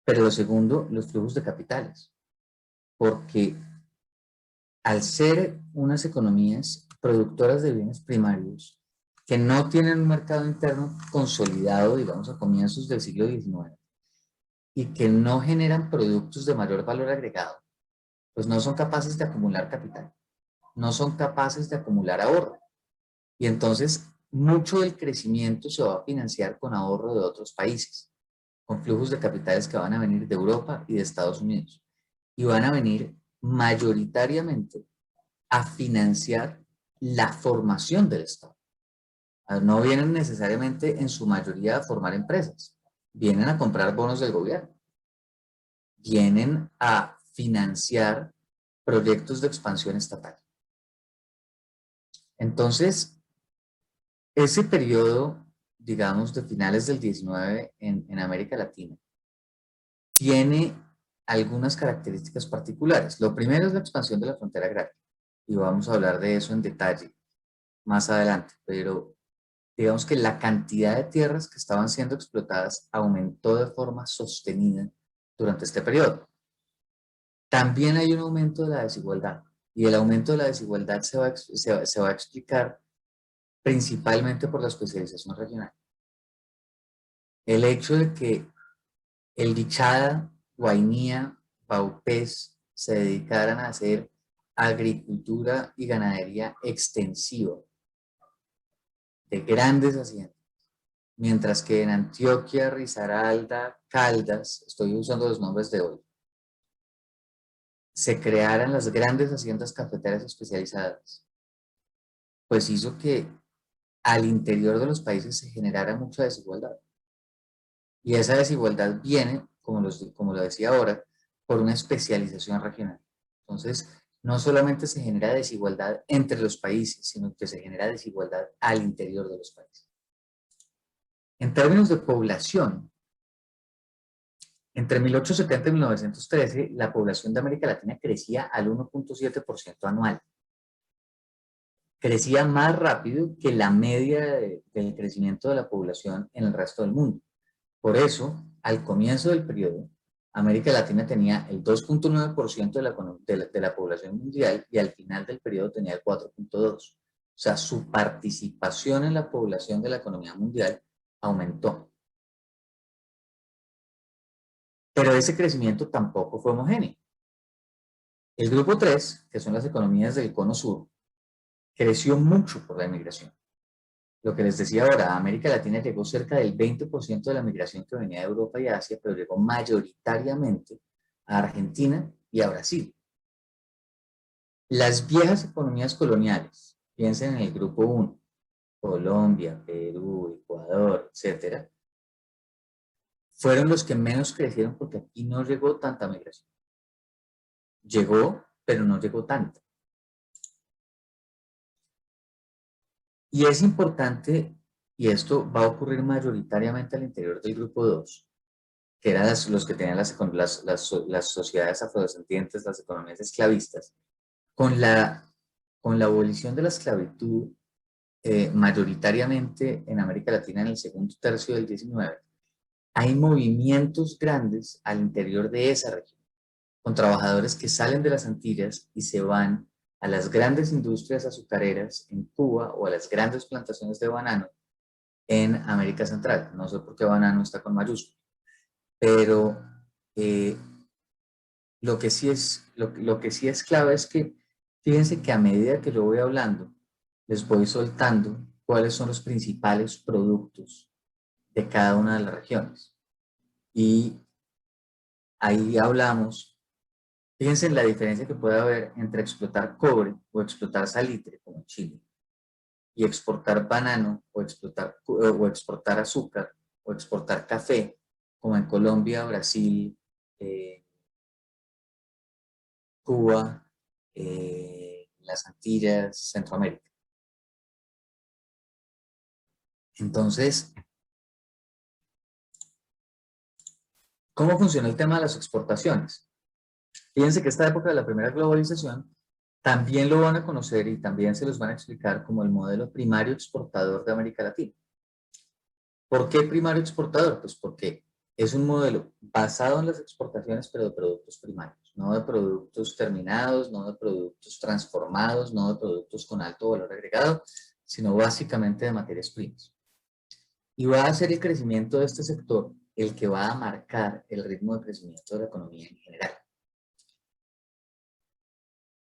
pero lo segundo, los flujos de capitales, porque al ser unas economías productoras de bienes primarios que no tienen un mercado interno consolidado, digamos, a comienzos del siglo XIX, y que no generan productos de mayor valor agregado, pues no son capaces de acumular capital, no son capaces de acumular ahorro. Y entonces, mucho del crecimiento se va a financiar con ahorro de otros países, con flujos de capitales que van a venir de Europa y de Estados Unidos. Y van a venir mayoritariamente a financiar la formación del Estado. No vienen necesariamente en su mayoría a formar empresas, vienen a comprar bonos del gobierno, vienen a financiar proyectos de expansión estatal. Entonces, ese periodo, digamos, de finales del 19 en América Latina, tiene algunas características particulares. Lo primero es la expansión de la frontera agraria, y vamos a hablar de eso en detalle más adelante, pero digamos que la cantidad de tierras que estaban siendo explotadas aumentó de forma sostenida durante este periodo. También hay un aumento de la desigualdad, y el aumento de la desigualdad se va a explicar principalmente por la especialización regional. El hecho de que el Bichada, Guainía, Paupés se dedicaran a hacer agricultura y ganadería extensiva de grandes haciendas, mientras que en Antioquia, Risaralda, Caldas, estoy usando los nombres de hoy, se crearan las grandes haciendas cafeteras especializadas, pues hizo que al interior de los países se generara mucha desigualdad. Y esa desigualdad viene, como lo decía ahora, por una especialización regional. Entonces, no solamente se genera desigualdad entre los países, sino que se genera desigualdad al interior de los países. En términos de población, entre 1870 y 1913, la población de América Latina crecía al 1.7% anual. Crecía más rápido que la media del crecimiento de la población en el resto del mundo. Por eso, al comienzo del periodo, América Latina tenía el 2.9% de la población mundial y al final del periodo tenía el 4.2%. O sea, su participación en la población de la economía mundial aumentó. Pero ese crecimiento tampoco fue homogéneo. El grupo 3, que son las economías del cono sur, creció mucho por la inmigración. Lo que les decía ahora, América Latina llegó cerca del 20% de la migración que venía de Europa y Asia, pero llegó mayoritariamente a Argentina y a Brasil. Las viejas economías coloniales, piensen en el grupo 1, Colombia, Perú, Ecuador, etc., fueron los que menos crecieron porque aquí no llegó tanta migración. Llegó, pero no llegó tanta. Y es importante, y esto va a ocurrir mayoritariamente al interior del grupo 2, que eran los que tenían las sociedades afrodescendientes, las economías esclavistas, con la abolición de la esclavitud, mayoritariamente en América Latina en el segundo tercio del 19, hay movimientos grandes al interior de esa región, con trabajadores que salen de las Antillas y se van a las grandes industrias azucareras en Cuba o a las grandes plantaciones de banano en América Central. No sé por qué banano está con mayúscula, pero lo que sí es clave es que fíjense que a medida que yo voy hablando, les voy soltando cuáles son los principales productos de cada una de las regiones. Y ahí hablamos, fíjense en la diferencia que puede haber entre explotar cobre o explotar salitre, como en Chile, y exportar banano o exportar azúcar o exportar café, como en Colombia, Brasil, Cuba, las Antillas, Centroamérica. Entonces, ¿cómo funciona el tema de las exportaciones? Fíjense que esta época de la primera globalización también lo van a conocer y también se los van a explicar como el modelo primario exportador de América Latina. ¿Por qué primario exportador? Pues porque es un modelo basado en las exportaciones, pero de productos primarios, no de productos terminados, no de productos transformados, no de productos con alto valor agregado, sino básicamente de materias primas. Y va a ser el crecimiento de este sector el que va a marcar el ritmo de crecimiento de la economía en general.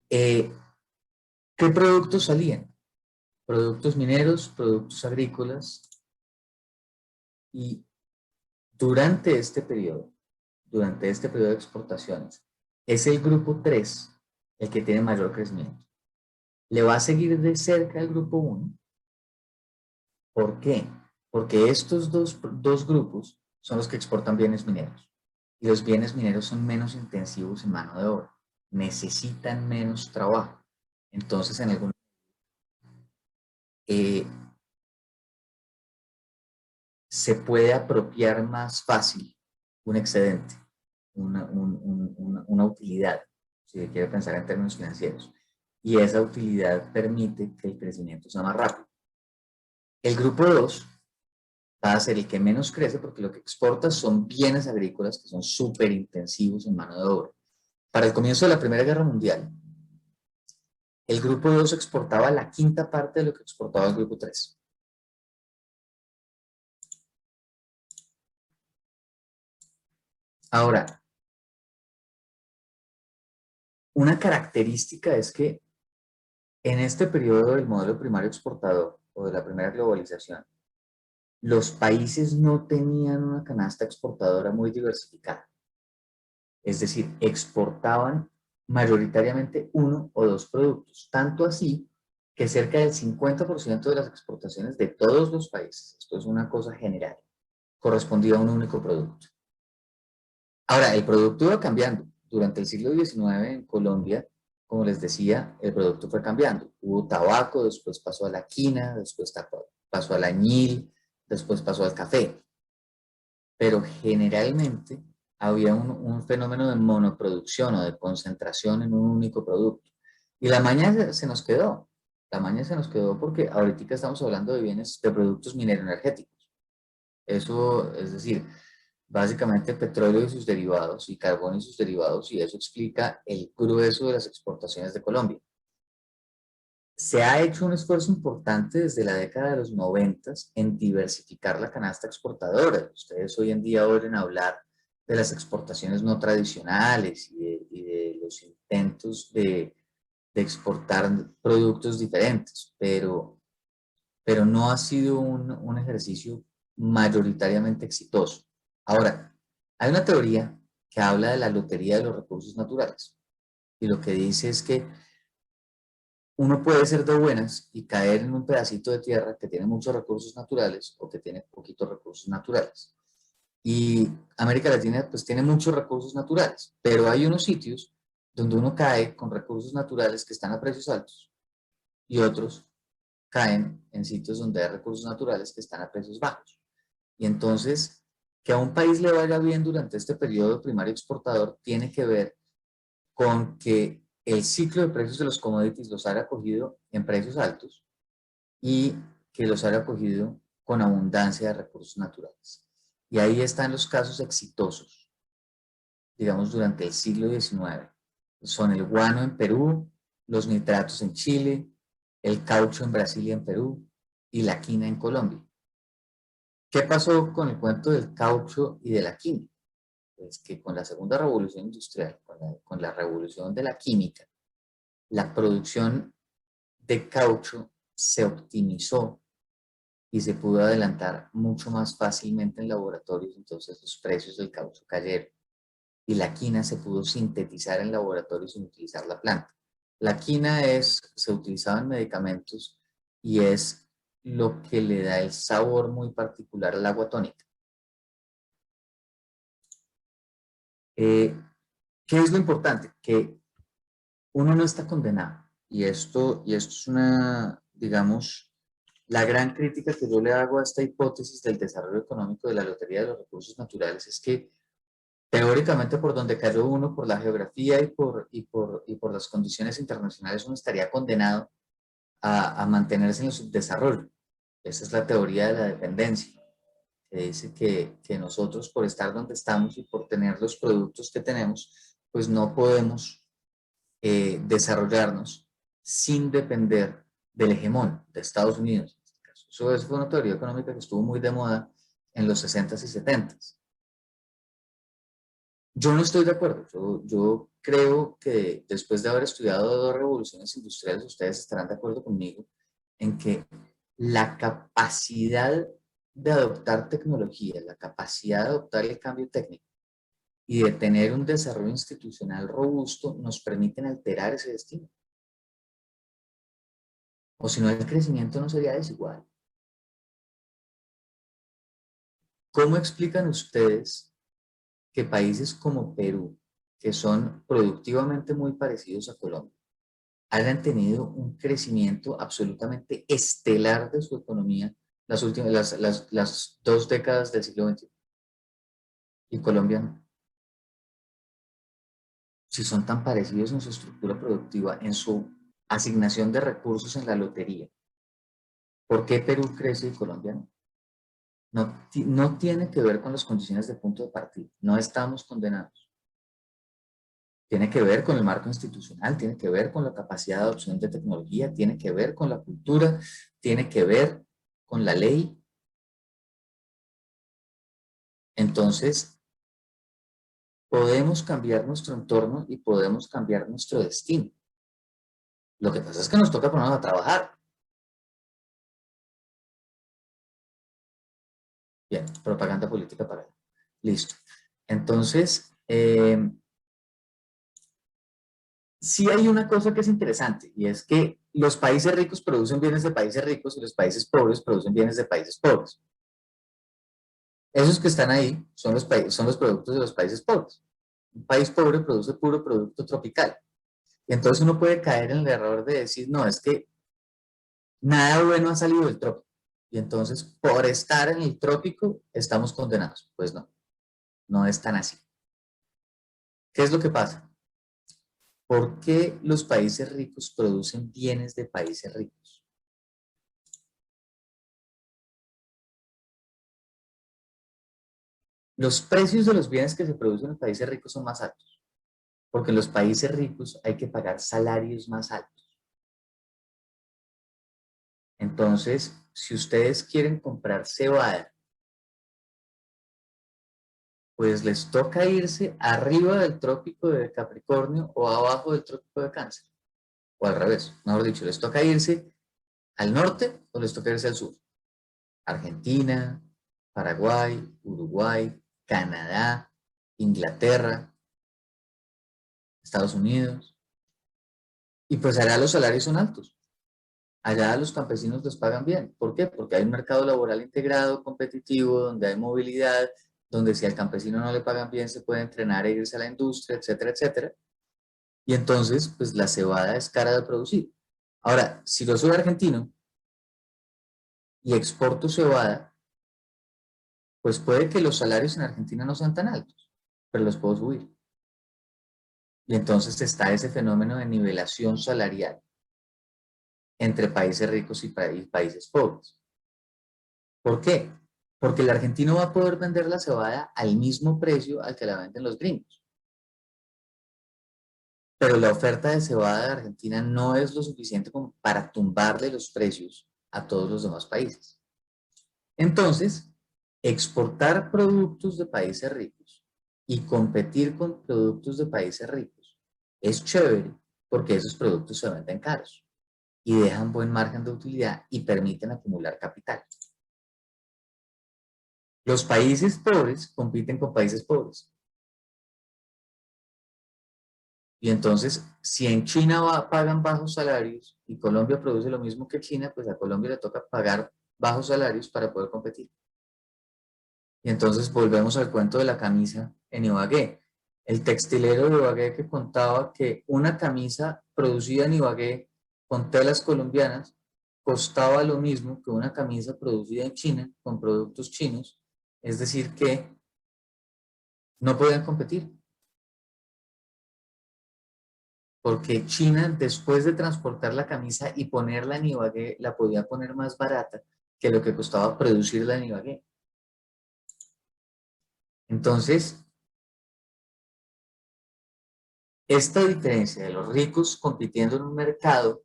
¿Qué productos salían? Productos mineros, productos agrícolas, y durante este periodo de exportaciones, es el grupo 3 el que tiene mayor crecimiento. Le va a seguir de cerca el grupo 1. ¿Por qué? Porque estos dos grupos son los que exportan bienes mineros. Y los bienes mineros son menos intensivos en mano de obra. Necesitan menos trabajo. Entonces, en algún se puede apropiar más fácil un excedente, una utilidad, si se quiere pensar en términos financieros. Y esa utilidad permite que el crecimiento sea más rápido. El grupo 2 va a ser el que menos crece porque lo que exporta son bienes agrícolas que son súper intensivos en mano de obra. Para el comienzo de la Primera Guerra Mundial, el grupo 2 exportaba la quinta parte de lo que exportaba el grupo 3. Ahora, una característica es que en este periodo del modelo primario exportador o de la primera globalización, los países no tenían una canasta exportadora muy diversificada. Es decir, exportaban mayoritariamente uno o dos productos, tanto así que cerca del 50% de las exportaciones de todos los países, esto es una cosa general, correspondía a un único producto. Ahora, el producto iba cambiando. Durante el siglo XIX en Colombia, como les decía, el producto fue cambiando. Hubo tabaco, después pasó a la quina, después pasó al añil, después pasó al café. Pero generalmente había un fenómeno de monoproducción o de concentración en un único producto. Y la maña se nos quedó. La maña se nos quedó porque ahorita estamos hablando de bienes, de productos mineroenergéticos. Eso, es decir, básicamente petróleo y sus derivados, y carbón y sus derivados, y eso explica el grueso de las exportaciones de Colombia. Se ha hecho un esfuerzo importante desde la década de los 90 en diversificar la canasta exportadora. Ustedes hoy en día oyen hablar de las exportaciones no tradicionales y de los intentos de exportar productos diferentes, pero no ha sido un ejercicio mayoritariamente exitoso. Ahora, hay una teoría que habla de la lotería de los recursos naturales, y lo que dice es que uno puede ser de buenas y caer en un pedacito de tierra que tiene muchos recursos naturales o que tiene poquitos recursos naturales. Y América Latina pues tiene muchos recursos naturales, pero hay unos sitios donde uno cae con recursos naturales que están a precios altos y otros caen en sitios donde hay recursos naturales que están a precios bajos. Y entonces, que a un país le vaya bien durante este periodo primario exportador tiene que ver con que el ciclo de precios de los commodities los haya cogido en precios altos y que los haya acogido con abundancia de recursos naturales. Y ahí están los casos exitosos, digamos, durante el siglo XIX. Son el guano en Perú, los nitratos en Chile, el caucho en Brasil y en Perú, y la quina en Colombia. ¿Qué pasó con el cuento del caucho y de la quina? Pues que con la segunda revolución industrial, con la revolución de la química, la producción de caucho se optimizó y se pudo adelantar mucho más fácilmente en laboratorios, entonces los precios del caucho cayeron y la quina se pudo sintetizar en laboratorios sin utilizar la planta. La quina se utilizaba en medicamentos y es lo que le da el sabor muy particular al agua tónica. ¿Qué es lo importante? Que uno no está condenado. Y esto es una, digamos, la gran crítica que yo le hago a esta hipótesis del desarrollo económico de la Lotería de los Recursos Naturales es que teóricamente por donde cayó uno, por la geografía y por las condiciones internacionales, uno estaría condenado a mantenerse en el subdesarrollo. Esa es la teoría de la dependencia, que dice que nosotros por estar donde estamos y por tener los productos que tenemos, pues no podemos desarrollarnos sin depender del hegemón de Estados Unidos. En este caso. Eso fue una teoría económica que estuvo muy de moda en los 60s y 70s. Yo no estoy de acuerdo. Yo creo que después de haber estudiado dos revoluciones industriales, ustedes estarán de acuerdo conmigo en que la capacidad de adoptar tecnología, la capacidad de adoptar el cambio técnico y de tener un desarrollo institucional robusto nos permiten alterar ese destino. O si no, el crecimiento no sería desigual. ¿Cómo explican ustedes que países como Perú, que son productivamente muy parecidos a Colombia, hayan tenido un crecimiento absolutamente estelar de su economía las 2 décadas del siglo XXI? Y Colombia no. Si son tan parecidos en su estructura productiva, en su asignación de recursos en la lotería, ¿por qué Perú crece y Colombia no? No tiene que ver con las condiciones de punto de partida. No estamos condenados. Tiene que ver con el marco institucional, tiene que ver con la capacidad de adopción de tecnología, tiene que ver con la cultura, tiene que ver con la ley. Entonces, podemos cambiar nuestro entorno y podemos cambiar nuestro destino. Lo que pasa es que nos toca ponernos a trabajar. Bien, propaganda política para él. Listo. Entonces, sí hay una cosa que es interesante y es que los países ricos producen bienes de países ricos y los países pobres producen bienes de países pobres. Esos que están ahí son los productos de los países pobres. Un país pobre produce puro producto tropical. Y entonces uno puede caer en el error de decir, no, es que nada bueno ha salido del trópico. Y entonces, por estar en el trópico, estamos condenados. Pues no, no es tan así. ¿Qué es lo que pasa? ¿Por qué los países ricos producen bienes de países ricos? Los precios de los bienes que se producen en los países ricos son más altos, porque en los países ricos hay que pagar salarios más altos. Entonces, si ustedes quieren comprar cebada, pues les toca irse arriba del trópico de Capricornio o abajo del trópico de Cáncer. O al revés, mejor dicho, les toca irse al norte o les toca irse al sur. Argentina, Paraguay, Uruguay, Canadá, Inglaterra, Estados Unidos. Y pues allá los salarios son altos. Allá los campesinos les pagan bien. ¿Por qué? Porque hay un mercado laboral integrado, competitivo, donde hay movilidad, donde si al campesino no le pagan bien se puede entrenar e irse a la industria, etcétera, etcétera. Y entonces, pues la cebada es cara de producir. Ahora, si yo soy argentino y exporto cebada, pues puede que los salarios en Argentina no sean tan altos, pero los puedo subir. Y entonces está ese fenómeno de nivelación salarial. entre países ricos y países pobres. ¿Por qué? Porque el argentino va a poder vender la cebada al mismo precio al que la venden los gringos. Pero la oferta de cebada de Argentina no es lo suficiente como para tumbarle los precios a todos los demás países. Entonces, exportar productos de países ricos y competir con productos de países ricos es chévere porque esos productos se venden caros y dejan buen margen de utilidad y permiten acumular capital. Los países pobres compiten con países pobres. Y entonces, si en China pagan bajos salarios y Colombia produce lo mismo que China, pues a Colombia le toca pagar bajos salarios para poder competir. Y entonces volvemos al cuento de la camisa en Ibagué. El textilero de Ibagué que contaba que una camisa producida en Ibagué con telas colombianas costaba lo mismo que una camisa producida en China con productos chinos, es decir que no podían competir. Porque China, después de transportar la camisa y ponerla en Ibagué, la podía poner más barata que lo que costaba producirla en Ibagué. Entonces, esta diferencia de los ricos compitiendo en un mercado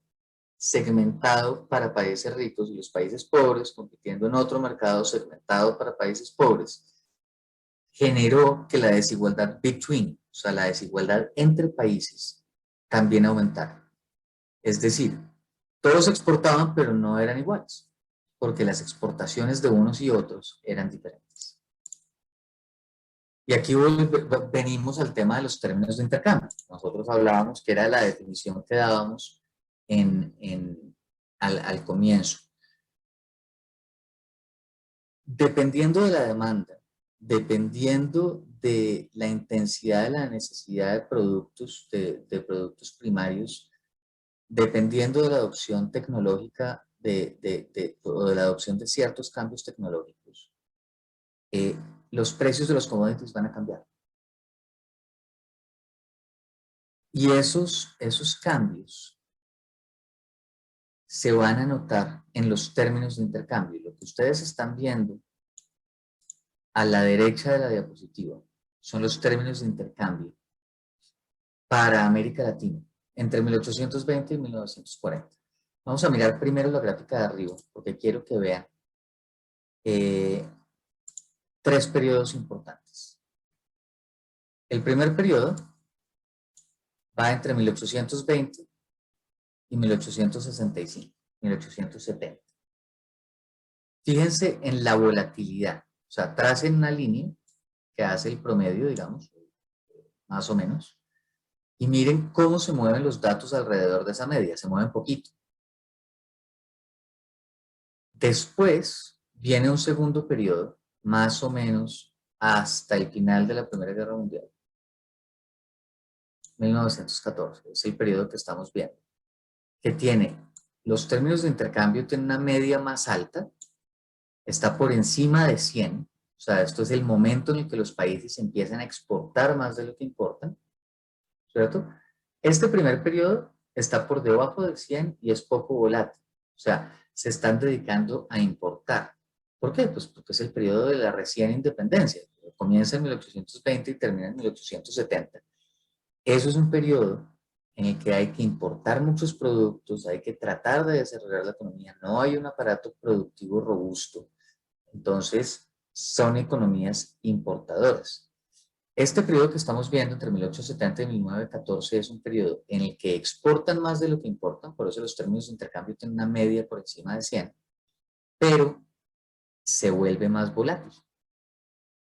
segmentado para países ricos y los países pobres compitiendo en otro mercado segmentado para países pobres, generó que la desigualdad between, o sea, la desigualdad entre países, también aumentara. Es decir, todos exportaban, pero no eran iguales, porque las exportaciones de unos y otros eran diferentes. Y aquí venimos al tema de los términos de intercambio. Nosotros hablábamos que era la definición que dábamos al comienzo. Dependiendo de la demanda, dependiendo de la intensidad de la necesidad de productos, de productos primarios, dependiendo de la adopción tecnológica o de la adopción de ciertos cambios tecnológicos, los precios de los commodities van a cambiar. Y esos cambios se van a notar en los términos de intercambio. Lo que ustedes están viendo a la derecha de la diapositiva son los términos de intercambio para América Latina entre 1820 y 1940. Vamos a mirar primero la gráfica de arriba porque quiero que vean tres periodos importantes. El primer periodo va entre 1820 y 1865, 1870. Fíjense en la volatilidad, o sea, tracen una línea que hace el promedio, digamos, más o menos, y miren cómo se mueven los datos alrededor de esa media, se mueven poquito. Después viene un segundo periodo, más o menos hasta el final de la Primera Guerra Mundial. 1914, es el periodo que estamos viendo, que tiene, los términos de intercambio tienen una media más alta, está por encima de 100, o sea, esto es el momento en el que los países empiezan a exportar más de lo que importan, ¿cierto? Este primer periodo está por debajo de 100 y es poco volátil, o sea, se están dedicando a importar. ¿Por qué? Pues porque es el periodo de la recién independencia, comienza en 1820 y termina en 1870. Eso es un periodo en el que hay que importar muchos productos, hay que tratar de desarrollar la economía, no hay un aparato productivo robusto, entonces son economías importadoras. Este periodo que estamos viendo entre 1870 y 1914 es un periodo en el que exportan más de lo que importan, por eso los términos de intercambio tienen una media por encima de 100, pero se vuelve más volátil,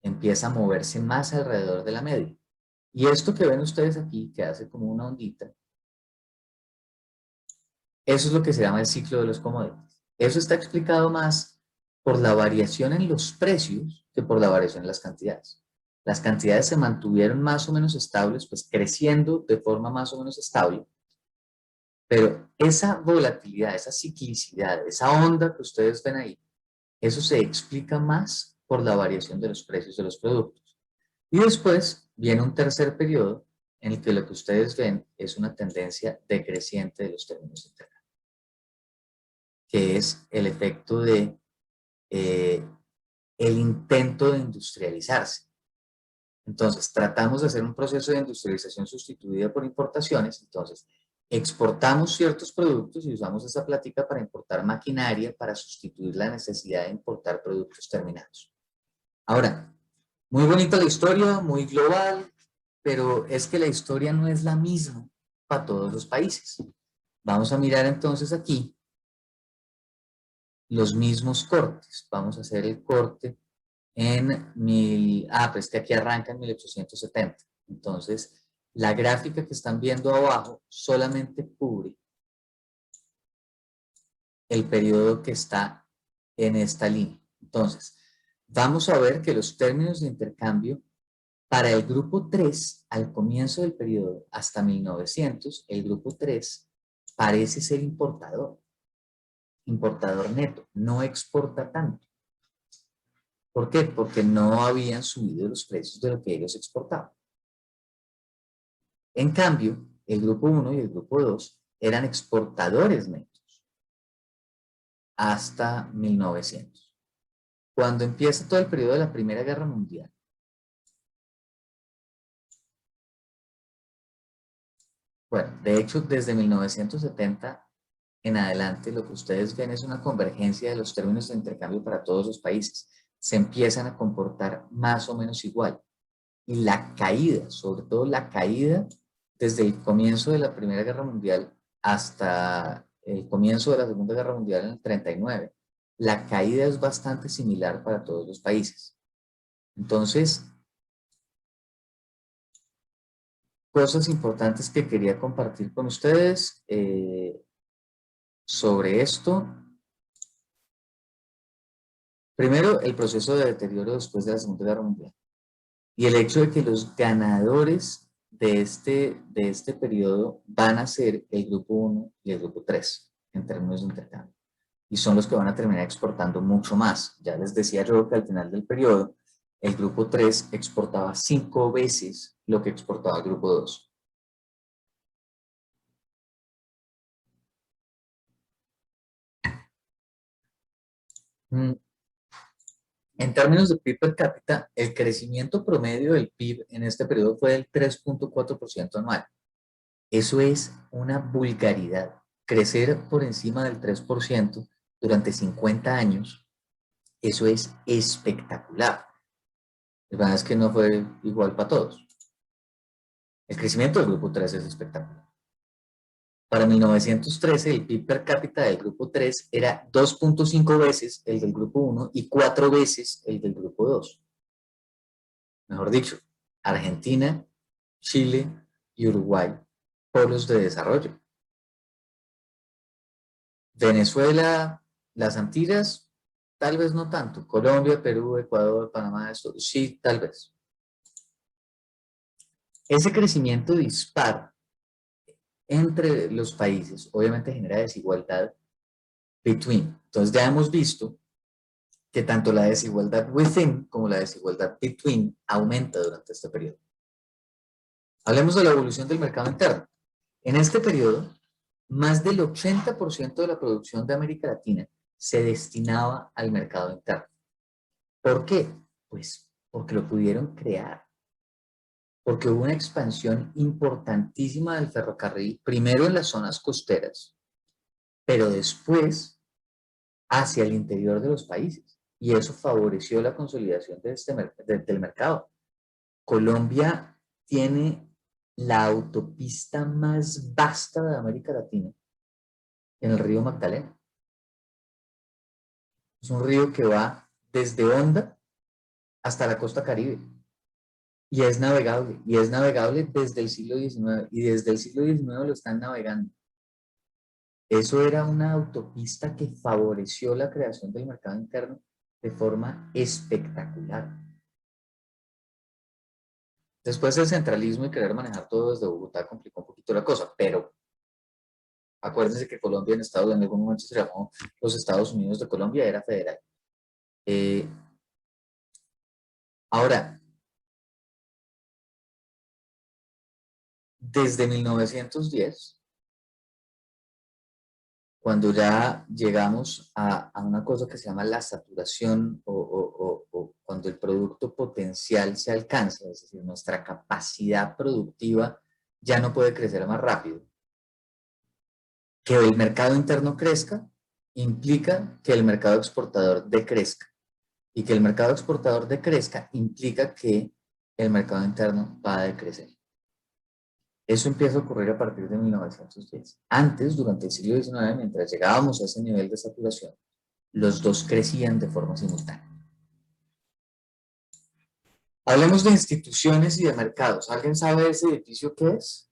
empieza a moverse más alrededor de la media. Y esto que ven ustedes aquí, que hace como una ondita, eso es lo que se llama el ciclo de los commodities. Eso está explicado más por la variación en los precios que por la variación en las cantidades. Las cantidades se mantuvieron más o menos estables, pues creciendo de forma más o menos estable, pero esa volatilidad, esa ciclicidad, esa onda que ustedes ven ahí, eso se explica más por la variación de los precios de los productos. Y después viene un tercer periodo en el que lo que ustedes ven es una tendencia decreciente de los términos de intercambio. que es el efecto de el intento de industrializarse. Entonces, tratamos de hacer un proceso de industrialización sustituida por importaciones. Entonces, exportamos ciertos productos y usamos esa plática para importar maquinaria para sustituir la necesidad de importar productos terminados. Ahora, muy bonita la historia, muy global, pero es que la historia no es la misma para todos los países. Vamos a mirar entonces aquí los mismos cortes. Vamos a hacer el corte en pues que aquí arranca en 1870. Entonces, la gráfica que están viendo abajo solamente cubre el periodo que está en esta línea. Entonces, vamos a ver que los términos de intercambio para el grupo 3, al comienzo del periodo hasta 1900, el grupo 3 parece ser importador neto, no exporta tanto. ¿Por qué? Porque no habían subido los precios de lo que ellos exportaban. En cambio, el grupo 1 y el grupo 2 eran exportadores netos hasta 1900. Cuando empieza todo el periodo de la Primera Guerra Mundial, bueno, de hecho, desde 1970 en adelante, lo que ustedes ven es una convergencia de los términos de intercambio para todos los países. Se empiezan a comportar más o menos igual. Y la caída, sobre todo la caída desde el comienzo de la Primera Guerra Mundial hasta el comienzo de la Segunda Guerra Mundial en el 39, la caída es bastante similar para todos los países. Entonces, cosas importantes que quería compartir con ustedes sobre esto. Primero, el proceso de deterioro después de la Segunda Guerra Mundial. Y el hecho de que los ganadores de este periodo van a ser el grupo 1 y el grupo 3 en términos de intercambio. Y son los que van a terminar exportando mucho más. Ya les decía yo que al final del periodo, el grupo 3 exportaba 5 veces lo que exportaba el grupo 2. En términos de PIB per cápita, el crecimiento promedio del PIB en este periodo fue del 3.4% anual. Eso es una vulgaridad. Crecer por encima del 3% durante 50 años, eso es espectacular. La verdad es que no fue igual para todos. El crecimiento del grupo 3 es espectacular. Para 1913, el PIB per cápita del grupo 3 era 2.5 veces el del grupo 1 y 4 veces el del grupo 2. Mejor dicho, Argentina, Chile y Uruguay, polos de desarrollo. Venezuela, las Antillas, tal vez no tanto. Colombia, Perú, Ecuador, Panamá, esto, sí, tal vez. Ese crecimiento dispar entre los países obviamente genera desigualdad between. Entonces ya hemos visto que tanto la desigualdad within como la desigualdad between aumenta durante este periodo. Hablemos de la evolución del mercado interno. En este periodo, más del 80% de la producción de América Latina se destinaba al mercado interno. ¿Por qué? Pues porque lo pudieron crear. Porque hubo una expansión importantísima del ferrocarril, primero en las zonas costeras, pero después hacia el interior de los países. Y eso favoreció la consolidación del mercado. Colombia tiene la autopista más vasta de América Latina en el río Magdalena. Es un río que va desde Honda hasta la costa Caribe. Y es navegable desde el siglo XIX, y desde el siglo XIX lo están navegando. Eso era una autopista que favoreció la creación del mercado interno de forma espectacular. Después el centralismo y querer manejar todo desde Bogotá complicó un poquito la cosa, pero acuérdense que Colombia en algún momento se llamó los Estados Unidos de Colombia, era federal. Ahora, desde 1910, cuando ya llegamos a una cosa que se llama la saturación o cuando el producto potencial se alcanza, es decir, nuestra capacidad productiva ya no puede crecer más rápido. Que el mercado interno crezca implica que el mercado exportador decrezca. Y que el mercado exportador decrezca implica que el mercado interno va a decrecer. Eso empieza a ocurrir a partir de 1910. Antes, durante el siglo XIX, mientras llegábamos a ese nivel de saturación, los dos crecían de forma simultánea. Hablemos de instituciones y de mercados. ¿Alguien sabe ese edificio qué es?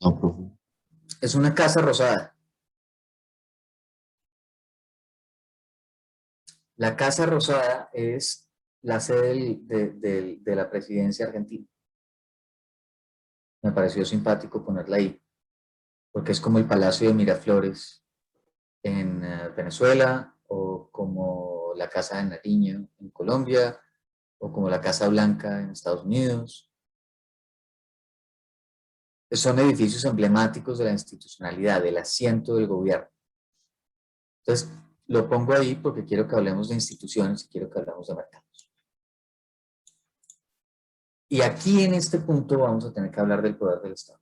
No, profe. Es una casa rosada. La Casa Rosada es la sede de la presidencia argentina. Me pareció simpático ponerla ahí, porque es como el Palacio de Miraflores en Venezuela, o como la Casa de Nariño en Colombia, o como la Casa Blanca en Estados Unidos. Son edificios emblemáticos de la institucionalidad, del asiento del gobierno. Entonces, lo pongo ahí porque quiero que hablemos de instituciones y quiero que hablemos de mercados. Y aquí en este punto vamos a tener que hablar del poder del Estado.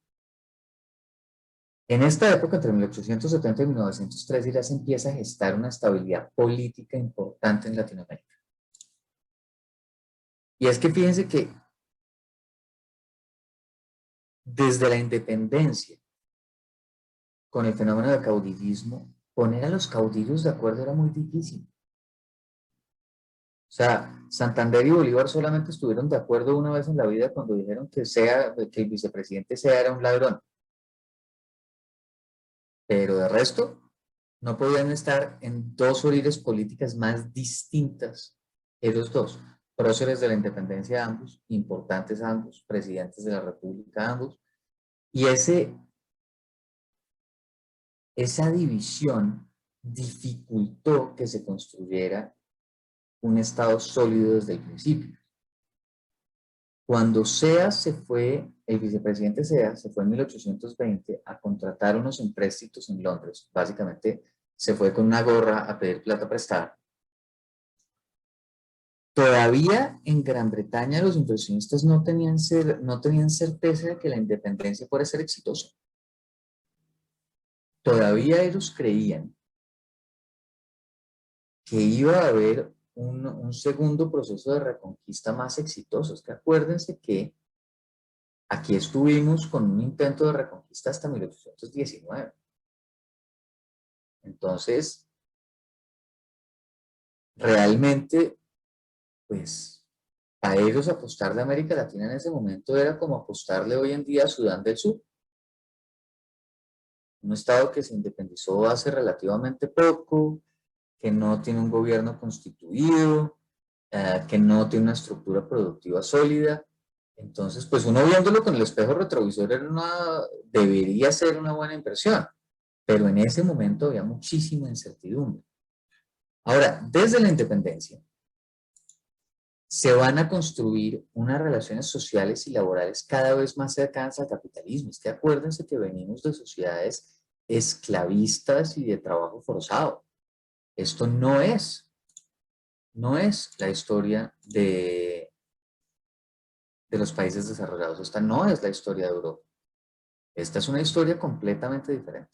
En esta época, entre 1870 y 1913, ya se empieza a gestar una estabilidad política importante en Latinoamérica. Y es que fíjense que desde la independencia, con el fenómeno del caudillismo, poner a los caudillos de acuerdo era muy difícil. O sea, Santander y Bolívar solamente estuvieron de acuerdo una vez en la vida cuando dijeron que el vicepresidente Sea era un ladrón. Pero de resto, no podían estar en dos orires políticas más distintas, ellos dos, próceres de la independencia ambos, importantes ambos, presidentes de la república ambos, y esa división dificultó que se construyera un Estado sólido desde el principio. Cuando Sea se fue, el vicepresidente Sea se fue en 1820 a contratar unos empréstitos en Londres. Básicamente se fue con una gorra a pedir plata prestada. Todavía en Gran Bretaña los inversionistas no tenían certeza de que la independencia fuera a ser exitosa. Todavía ellos creían que iba a haber un segundo proceso de reconquista más exitoso. Es que acuérdense que aquí estuvimos con un intento de reconquista hasta 1819. Entonces, realmente, pues, a ellos apostarle a América Latina en ese momento era como apostarle hoy en día a Sudán del Sur. Un estado que se independizó hace relativamente poco, que no tiene un gobierno constituido, que no tiene una estructura productiva sólida. Entonces, pues uno viéndolo con el espejo retrovisor debería ser una buena inversión, pero en ese momento había muchísima incertidumbre. Ahora, desde la independencia, se van a construir unas relaciones sociales y laborales cada vez más cercanas al capitalismo. Es que acuérdense que venimos de sociedades esclavistas y de trabajo forzado. Esto no es la historia de los países desarrollados. Esta no es la historia de Europa. Esta es una historia completamente diferente,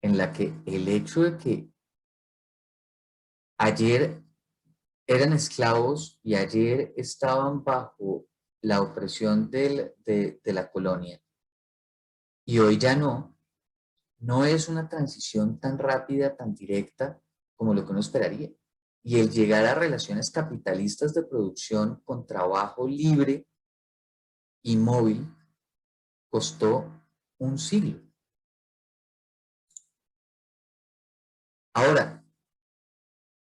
en la que el hecho de que ayer eran esclavos y ayer estaban bajo la opresión de la colonia y hoy ya no es una transición tan rápida, tan directa como lo que uno esperaría. Y el llegar a relaciones capitalistas de producción con trabajo libre y móvil costó un siglo. Ahora,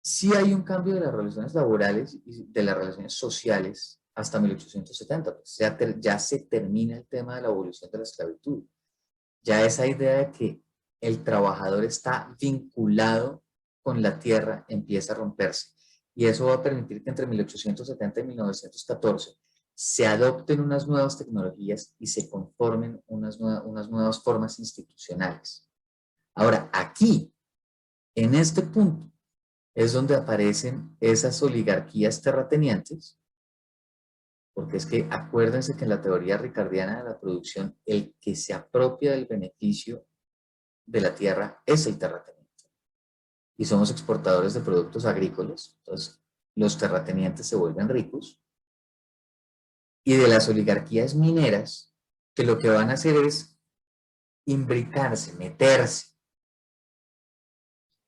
sí hay un cambio de las relaciones laborales y de las relaciones sociales hasta 1870. Pues ya se termina el tema de la abolición de la esclavitud. Ya esa idea de que el trabajador está vinculado con la tierra empieza a romperse. y eso va a permitir que entre 1870 y 1914 se adopten unas nuevas tecnologías y se conformen unas nuevas formas institucionales. Ahora, aquí, en este punto, es donde aparecen esas oligarquías terratenientes, porque es que acuérdense que en la teoría ricardiana de la producción, el que se apropia del beneficio de la tierra es el terrateniente. Y somos exportadores de productos agrícolas, entonces los terratenientes se vuelven ricos, y de las oligarquías mineras, que lo que van a hacer es imbricarse, meterse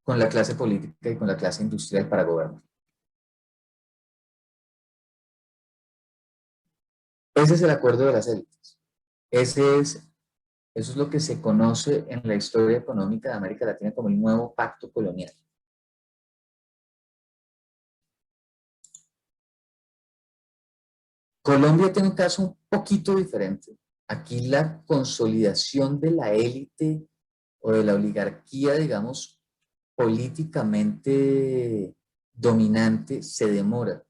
con la clase política y con la clase industrial para gobernar. Ese es el acuerdo de las élites. Eso es lo que se conoce en la historia económica de América Latina como el nuevo pacto colonial. Colombia tiene un caso un poquito diferente. Aquí la consolidación de la élite o de la oligarquía, digamos, políticamente dominante se demora.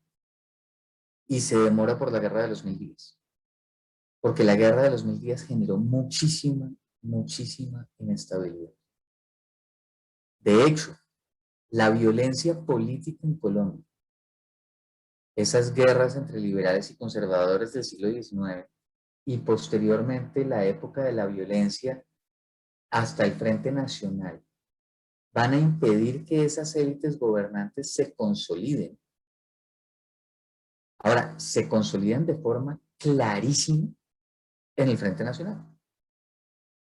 Y se demora por la Guerra de los 1000 días. Porque la Guerra de los 1000 días generó muchísima inestabilidad. De hecho, la violencia política en Colombia, esas guerras entre liberales y conservadores del siglo XIX, y posteriormente la época de la violencia hasta el Frente Nacional, van a impedir que esas élites gobernantes se consoliden. Ahora, se consolidan de forma clarísima en el Frente Nacional.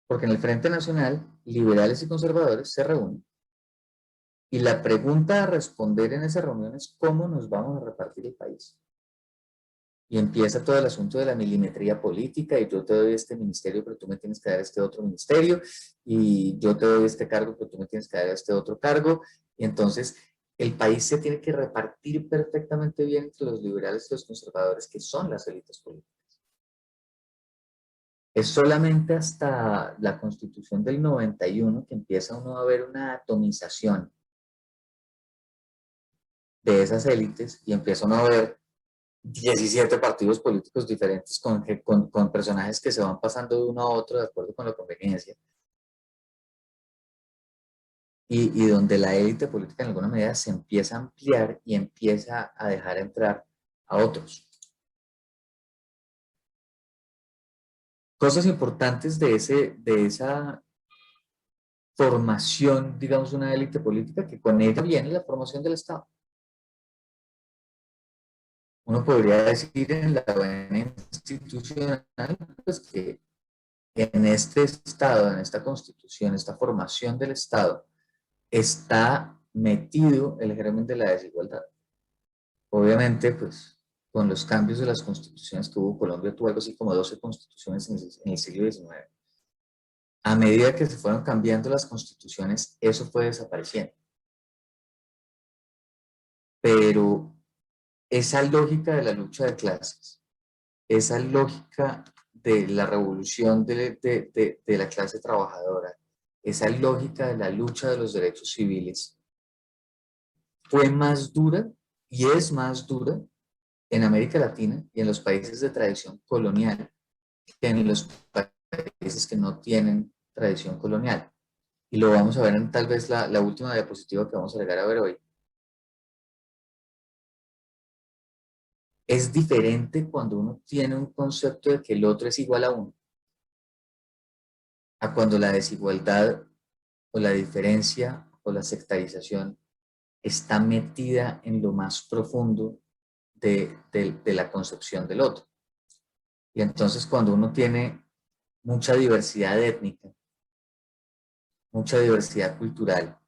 Porque en el Frente Nacional, liberales y conservadores se reúnen. Y la pregunta a responder en esa reunión es cómo nos vamos a repartir el país. Y empieza todo el asunto de la milimetría política, y yo te doy este ministerio, pero tú me tienes que dar este otro ministerio, y yo te doy este cargo, pero tú me tienes que dar este otro cargo. Y entonces el país se tiene que repartir perfectamente bien entre los liberales y los conservadores, que son las élites políticas. Es solamente hasta la Constitución del 91 que empieza uno a ver una atomización de esas élites, y empieza uno a ver 17 partidos políticos diferentes con personajes que se van pasando de uno a otro de acuerdo con la conveniencia, y donde la élite política en alguna medida se empieza a ampliar y empieza a dejar entrar a otros. Cosas importantes de esa formación, digamos, una élite política, que con ella viene la formación del Estado. Uno podría decir en la vaina institucional, pues, que en este Estado, en esta Constitución, esta formación del Estado, está metido el germen de la desigualdad. Obviamente, pues, con los cambios de las constituciones que hubo, Colombia tuvo algo así como 12 constituciones en el siglo XIX. A medida que se fueron cambiando las constituciones, eso fue desapareciendo. Pero esa lógica de la lucha de clases, esa lógica de la revolución de la clase trabajadora, esa lógica de la lucha de los derechos civiles, fue más dura y es más dura en América Latina y en los países de tradición colonial que en los países que no tienen tradición colonial. Y lo vamos a ver en tal vez la última diapositiva que vamos a llegar a ver hoy. Es diferente cuando uno tiene un concepto de que el otro es igual a uno, a cuando la desigualdad o la diferencia o la sectarización está metida en lo más profundo de la concepción del otro. Y entonces cuando uno tiene mucha diversidad étnica, mucha diversidad cultural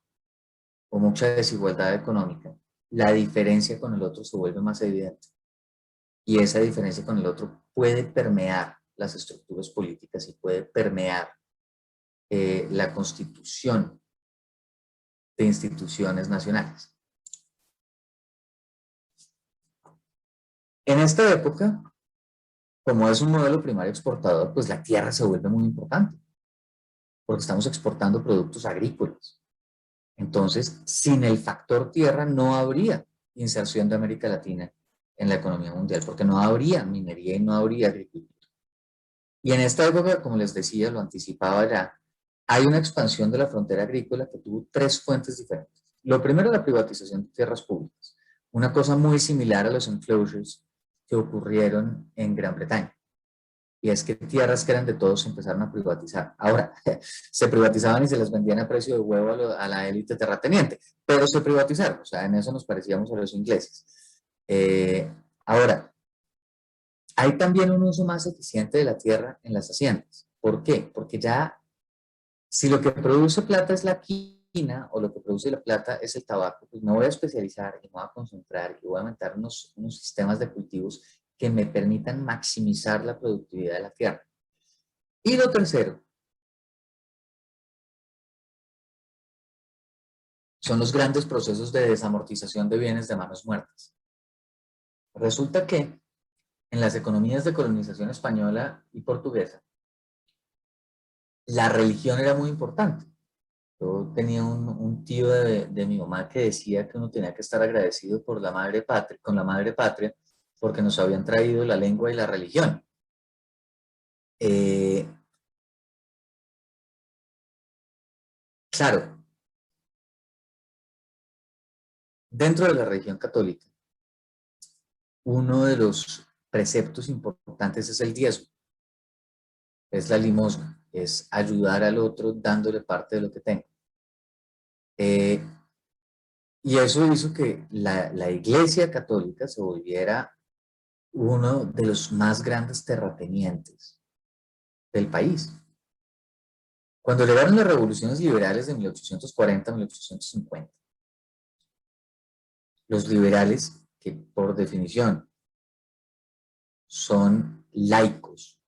o mucha desigualdad económica, la diferencia con el otro se vuelve más evidente. Y esa diferencia con el otro puede permear las estructuras políticas y puede permear la constitución de instituciones nacionales. En esta época, como es un modelo primario exportador, pues la tierra se vuelve muy importante, porque estamos exportando productos agrícolas. Entonces, sin el factor tierra no habría inserción de América Latina en la economía mundial, porque no habría minería y no habría agricultura. Y en esta época, como les decía, lo anticipaba ya, hay una expansión de la frontera agrícola que tuvo tres fuentes diferentes. Lo primero, la privatización de tierras públicas, una cosa muy similar a los enclosures que ocurrieron en Gran Bretaña. Y es que tierras que eran de todos se empezaron a privatizar. Ahora, se privatizaban y se les vendían a precio de huevo a la élite terrateniente, pero se privatizaron, o sea, en eso nos parecíamos a los ingleses. Ahora, hay también un uso más eficiente de la tierra en las haciendas. ¿Por qué? Porque ya, si lo que produce plata es la quina, o lo que produce la plata es el tabaco, pues me voy a especializar y me voy a concentrar y voy a aumentar unos sistemas de cultivos que me permitan maximizar la productividad de la tierra. Y lo tercero son los grandes procesos de desamortización de bienes de manos muertas. Resulta que en las economías de colonización española y portuguesa, la religión era muy importante. Yo tenía un tío de mi mamá que decía que uno tenía que estar agradecido por la madre patria, con la madre patria, porque nos habían traído la lengua y la religión. Claro, dentro de la religión católica, uno de los preceptos importantes es el diezmo, es la limosna, es ayudar al otro dándole parte de lo que tengo. Y eso hizo que la Iglesia Católica se volviera uno de los más grandes terratenientes del país. Cuando llegaron las revoluciones liberales de 1840-1850, los liberales, que por definición son laicos,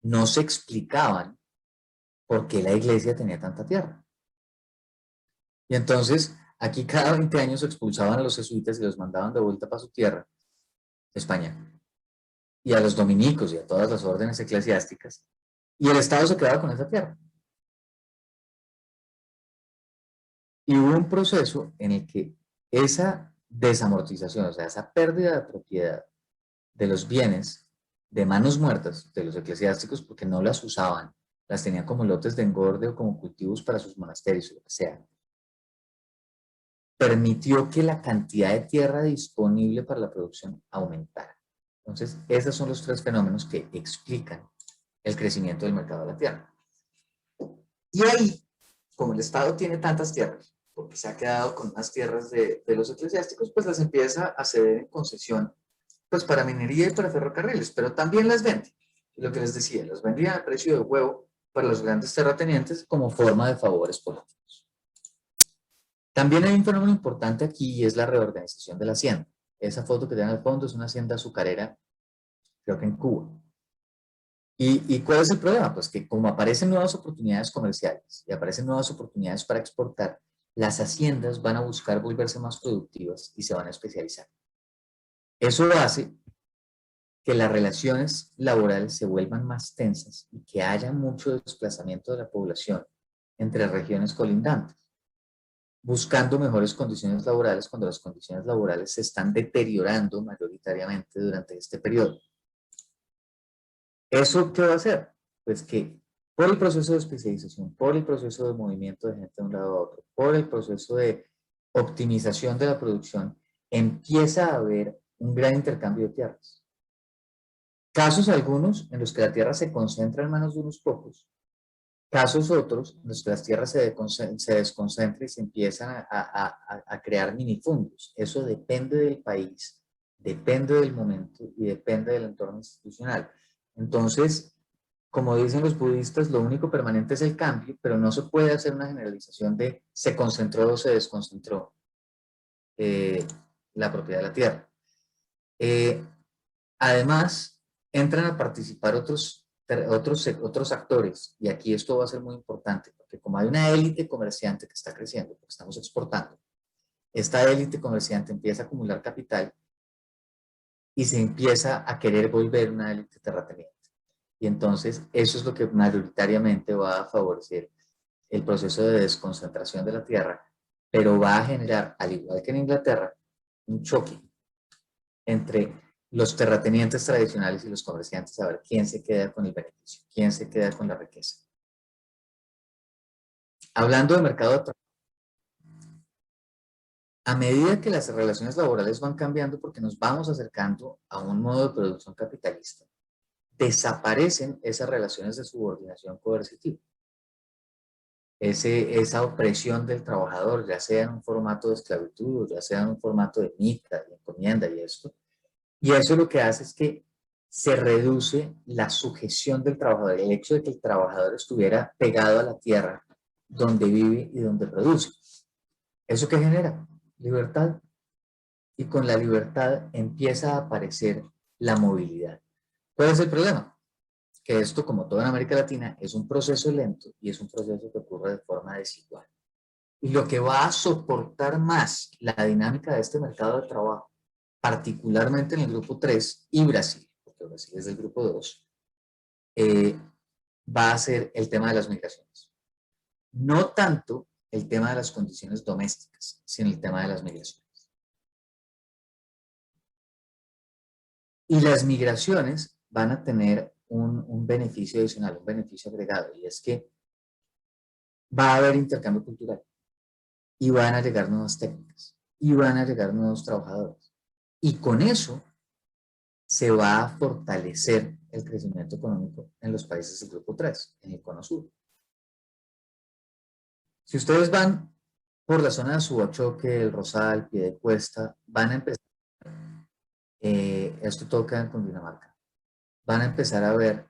no se explicaban por qué la iglesia tenía tanta tierra. Y entonces, aquí cada 20 años expulsaban a los jesuitas y los mandaban de vuelta para su tierra, España, y a los dominicos y a todas las órdenes eclesiásticas, y el Estado se quedaba con esa tierra. Y hubo un proceso en el que esa desamortización, o sea, esa pérdida de propiedad de los bienes de manos muertas de los eclesiásticos, porque no las usaban, las tenían como lotes de engorde o como cultivos para sus monasterios o lo que sea, permitió que la cantidad de tierra disponible para la producción aumentara. Entonces, esos son los tres fenómenos que explican el crecimiento del mercado de la tierra. Y ahí, como el Estado tiene tantas tierras, porque se ha quedado con más tierras de los eclesiásticos, pues las empieza a ceder en concesión, pues para minería y para ferrocarriles, pero también las vende. Lo que les decía, las vendían a precio de huevo para los grandes terratenientes como forma de favores políticos. También hay un fenómeno importante aquí y es la reorganización de la hacienda. Esa foto que tienen al fondo es una hacienda azucarera, creo que en Cuba. ¿Y cuál es el problema? Pues que como aparecen nuevas oportunidades comerciales y aparecen nuevas oportunidades para exportar, las haciendas van a buscar volverse más productivas y se van a especializar. Eso hace que las relaciones laborales se vuelvan más tensas y que haya mucho desplazamiento de la población entre regiones colindantes, buscando mejores condiciones laborales cuando las condiciones laborales se están deteriorando mayoritariamente durante este periodo. ¿Eso qué va a hacer? Pues que por el proceso de especialización, por el proceso de movimiento de gente de un lado a otro, por el proceso de optimización de la producción, empieza a haber un gran intercambio de tierras. Casos algunos en los que la tierra se concentra en manos de unos pocos, casos otros en los que las tierras se desconcentran y se empiezan a crear minifundios. Eso depende del país, depende del momento y depende del entorno institucional. Entonces, como dicen los budistas, lo único permanente es el cambio, pero no se puede hacer una generalización de se concentró o se desconcentró la propiedad de la tierra. Además, entran a participar otros actores, y aquí esto va a ser muy importante, porque como hay una élite comerciante que está creciendo, porque estamos exportando, esta élite comerciante empieza a acumular capital y se empieza a querer volver una élite terrateniente. Y entonces eso es lo que mayoritariamente va a favorecer el proceso de desconcentración de la tierra, pero va a generar, al igual que en Inglaterra, un choque entre los terratenientes tradicionales y los comerciantes, a ver quién se queda con el beneficio, quién se queda con la riqueza. Hablando de mercado de trabajo, a medida que las relaciones laborales van cambiando porque nos vamos acercando a un modo de producción capitalista, desaparecen esas relaciones de subordinación coercitiva. Esa opresión del trabajador, ya sea en un formato de esclavitud, ya sea en un formato de mitra, de encomienda y esto. Y eso lo que hace es que se reduce la sujeción del trabajador, el hecho de que el trabajador estuviera pegado a la tierra donde vive y donde produce. ¿Eso qué genera? Libertad. Y con la libertad empieza a aparecer la movilidad. ¿Cuál es el problema? Que esto, como todo en América Latina, es un proceso lento y es un proceso que ocurre de forma desigual. Y lo que va a soportar más la dinámica de este mercado de trabajo, particularmente en el grupo 3 y Brasil, porque Brasil es del grupo 2, va a ser el tema de las migraciones. No tanto el tema de las condiciones domésticas, sino el tema de las migraciones. Y las migraciones van a tener un beneficio adicional, un beneficio agregado, y es que va a haber intercambio cultural, y van a llegar nuevas técnicas, y van a llegar nuevos trabajadores. Y con eso se va a fortalecer el crecimiento económico en los países del grupo 3, en el cono sur. Si ustedes van por la zona de Subachoque, El Rosal, Piedecuesta, van a empezar, esto toca en Cundinamarca, van a empezar a ver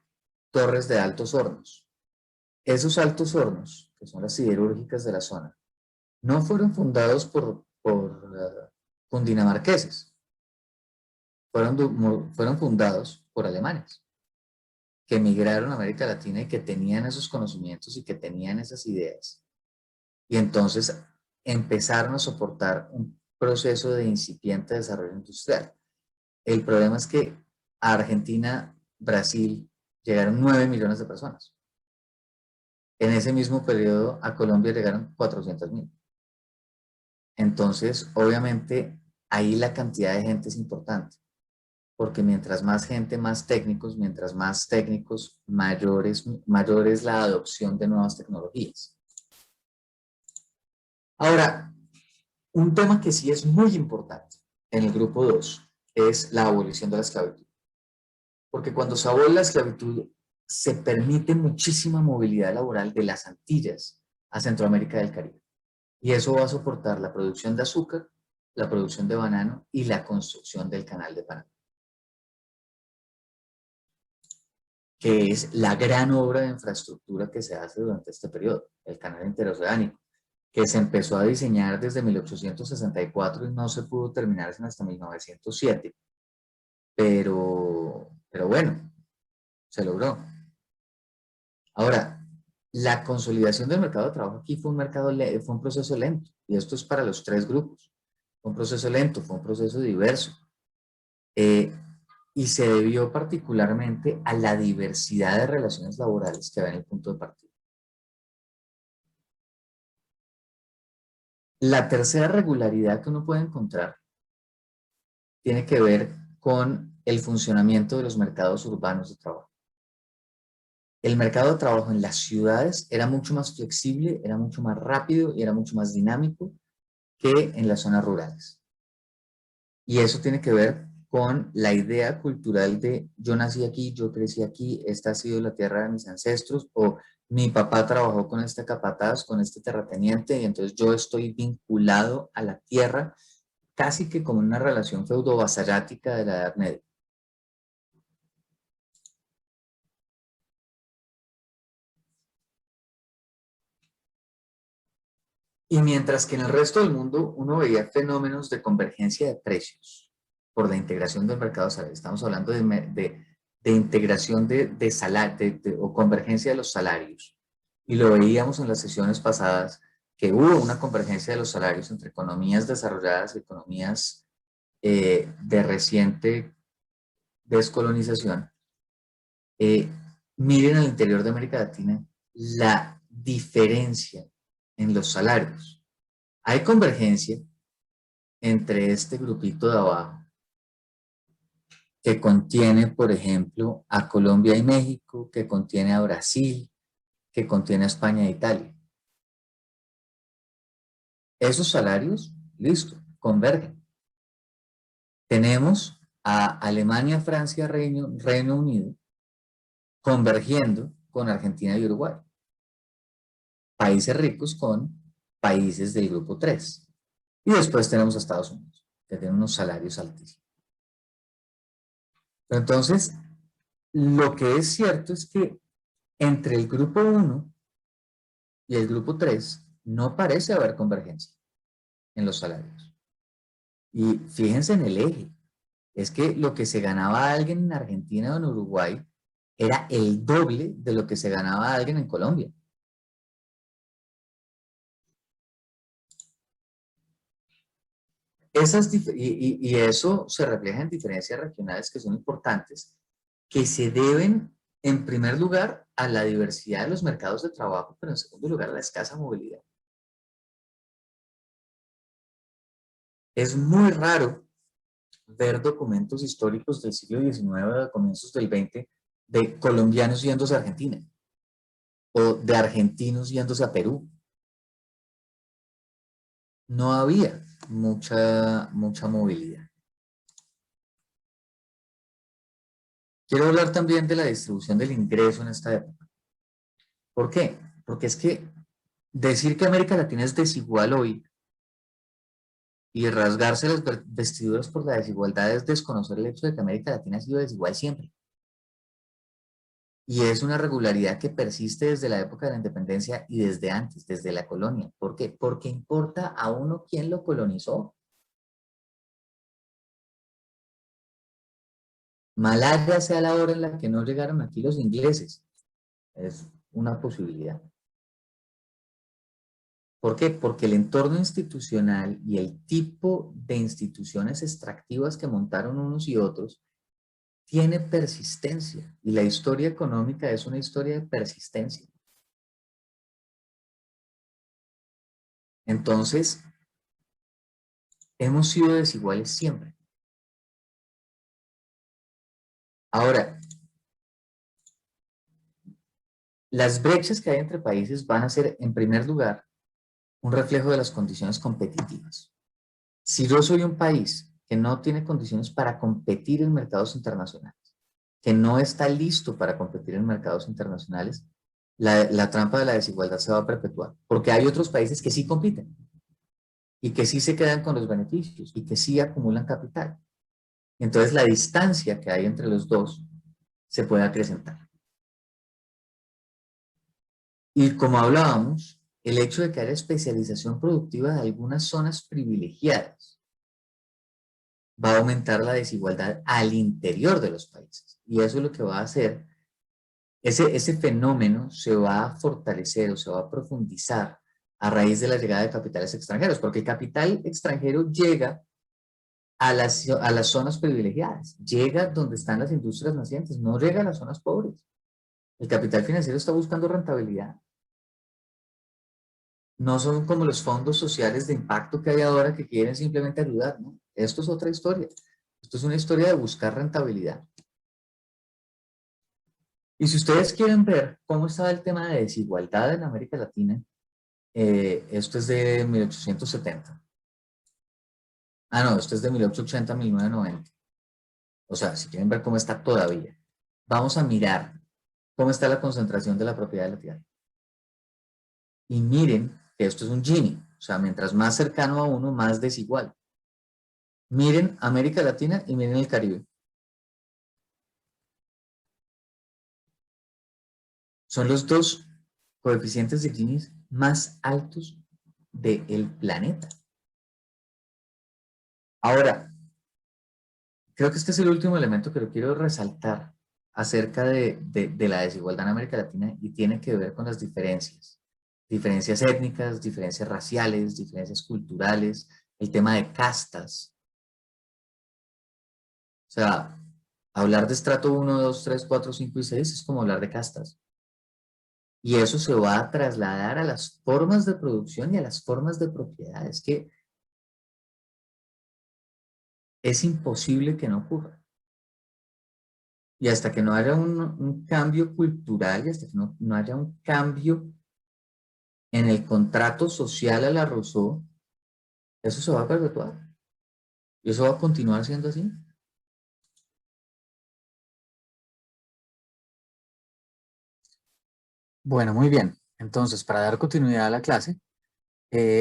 torres de altos hornos. Esos altos hornos, que son las siderúrgicas de la zona, no fueron fundados por cundinamarqueses, fueron fundados por alemanes, que emigraron a América Latina y que tenían esos conocimientos y que tenían esas ideas. Y entonces empezaron a soportar un proceso de incipiente desarrollo industrial. El problema es que a Argentina, Brasil, llegaron 9 millones de personas. En ese mismo periodo a Colombia llegaron 400.000. Entonces, obviamente, ahí la cantidad de gente es importante, porque mientras más gente, más técnicos, mientras más técnicos, mayor es la adopción de nuevas tecnologías. Ahora, un tema que sí es muy importante en el grupo 2 es la abolición de la esclavitud. Porque cuando se abole la esclavitud, se permite muchísima movilidad laboral de las Antillas a Centroamérica del Caribe. Y eso va a soportar la producción de azúcar, la producción de banano y la construcción del canal de Panamá, que es la gran obra de infraestructura que se hace durante este periodo, el canal interoceánico, que se empezó a diseñar desde 1864 y no se pudo terminar sino hasta 1907. Pero bueno, se logró. Ahora, la consolidación del mercado de trabajo aquí fue un proceso lento, y esto es para los 3 grupos. Fue un proceso lento, fue un proceso diverso. Y se debió particularmente a la diversidad de relaciones laborales que había en el punto de partida. La tercera regularidad que uno puede encontrar tiene que ver con el funcionamiento de los mercados urbanos de trabajo. El mercado de trabajo en las ciudades era mucho más flexible, era mucho más rápido y era mucho más dinámico que en las zonas rurales. Y eso tiene que ver con la idea cultural de yo nací aquí, yo crecí aquí, esta ha sido la tierra de mis ancestros, o mi papá trabajó con este capataz, con este terrateniente, y entonces yo estoy vinculado a la tierra, casi que como una relación feudo-vasallática de la Edad Media. Y mientras que en el resto del mundo uno veía fenómenos de convergencia de precios por la integración del mercado salarial, estamos hablando de integración o convergencia de los salarios, y lo veíamos en las sesiones pasadas, que hubo una convergencia de los salarios entre economías desarrolladas y economías de reciente descolonización. Miren al interior de América Latina la diferencia en los salarios. Hay convergencia entre este grupito de abajo, que contiene, por ejemplo, a Colombia y México, que contiene a Brasil, que contiene a España e Italia. Esos salarios, listo, convergen. Tenemos a Alemania, Francia, Reino Unido, convergiendo con Argentina y Uruguay. Países ricos con países del grupo 3. Y después tenemos a Estados Unidos, que tiene unos salarios altísimos. Pero entonces, lo que es cierto es que entre el grupo 1 y el grupo 3 no parece haber convergencia en los salarios. Y fíjense en el eje. Es que lo que se ganaba alguien en Argentina o en Uruguay era el doble de lo que se ganaba alguien en Colombia. Y eso se refleja en diferencias regionales que son importantes, que se deben, en primer lugar, a la diversidad de los mercados de trabajo, pero en segundo lugar, a la escasa movilidad. Es muy raro ver documentos históricos del siglo XIX, de comienzos del XX, de colombianos yéndose a Argentina, o de argentinos yéndose a Perú. No había mucha movilidad. Quiero hablar también de la distribución del ingreso en esta época. ¿Por qué? Porque es que decir que América Latina es desigual hoy y rasgarse las vestiduras por la desigualdad es desconocer el hecho de que América Latina ha sido desigual siempre. Y es una regularidad que persiste desde la época de la independencia y desde antes, desde la colonia. ¿Por qué? Porque importa a uno quién lo colonizó. Malaya sea la hora en la que no llegaron aquí los ingleses. Es una posibilidad. ¿Por qué? Porque el entorno institucional y el tipo de instituciones extractivas que montaron unos y otros tiene persistencia. Y la historia económica es una historia de persistencia. Entonces, hemos sido desiguales siempre. Ahora, las brechas que hay entre países van a ser, en primer lugar, un reflejo de las condiciones competitivas. Si yo soy un país que no tiene condiciones para competir en mercados internacionales, que no está listo para competir en mercados internacionales, la trampa de la desigualdad se va a perpetuar, porque hay otros países que sí compiten y que sí se quedan con los beneficios y que sí acumulan capital. Entonces la distancia que hay entre los dos se puede acrecentar. Y como hablábamos, el hecho de que haya especialización productiva de algunas zonas privilegiadas va a aumentar la desigualdad al interior de los países. Y eso es lo que va a hacer, ese fenómeno se va a fortalecer o se va a profundizar a raíz de la llegada de capitales extranjeros, porque el capital extranjero llega a las zonas privilegiadas, llega donde están las industrias nacientes, no llega a las zonas pobres. El capital financiero está buscando rentabilidad. No son como los fondos sociales de impacto que hay ahora que quieren simplemente ayudar, ¿no? Esto es otra historia. Esto es una historia de buscar rentabilidad. Y si ustedes quieren ver cómo estaba el tema de desigualdad en América Latina, esto es de 1870. Ah, no, esto es de 1880 a 1990. O sea, si quieren ver cómo está todavía, vamos a mirar cómo está la concentración de la propiedad de la tierra. Y miren que esto es un Gini, o sea, mientras más cercano a uno, más desigual. Miren América Latina y miren el Caribe. Son los dos coeficientes de Gini más altos del planeta. Ahora, creo que este es el último elemento que lo quiero resaltar acerca de la desigualdad en América Latina y tiene que ver con las diferencias. Diferencias étnicas, diferencias raciales, diferencias culturales, el tema de castas. O sea, hablar de estrato 1, 2, 3, 4, 5 y 6 es como hablar de castas. Y eso se va a trasladar a las formas de producción y a las formas de propiedad. Es que es imposible que no ocurra. Y hasta que no haya un cambio cultural y hasta que no haya un cambio en el contrato social a la Rousseau, eso se va a perpetuar. Y eso va a continuar siendo así. Bueno, muy bien. Entonces, para dar continuidad a la clase,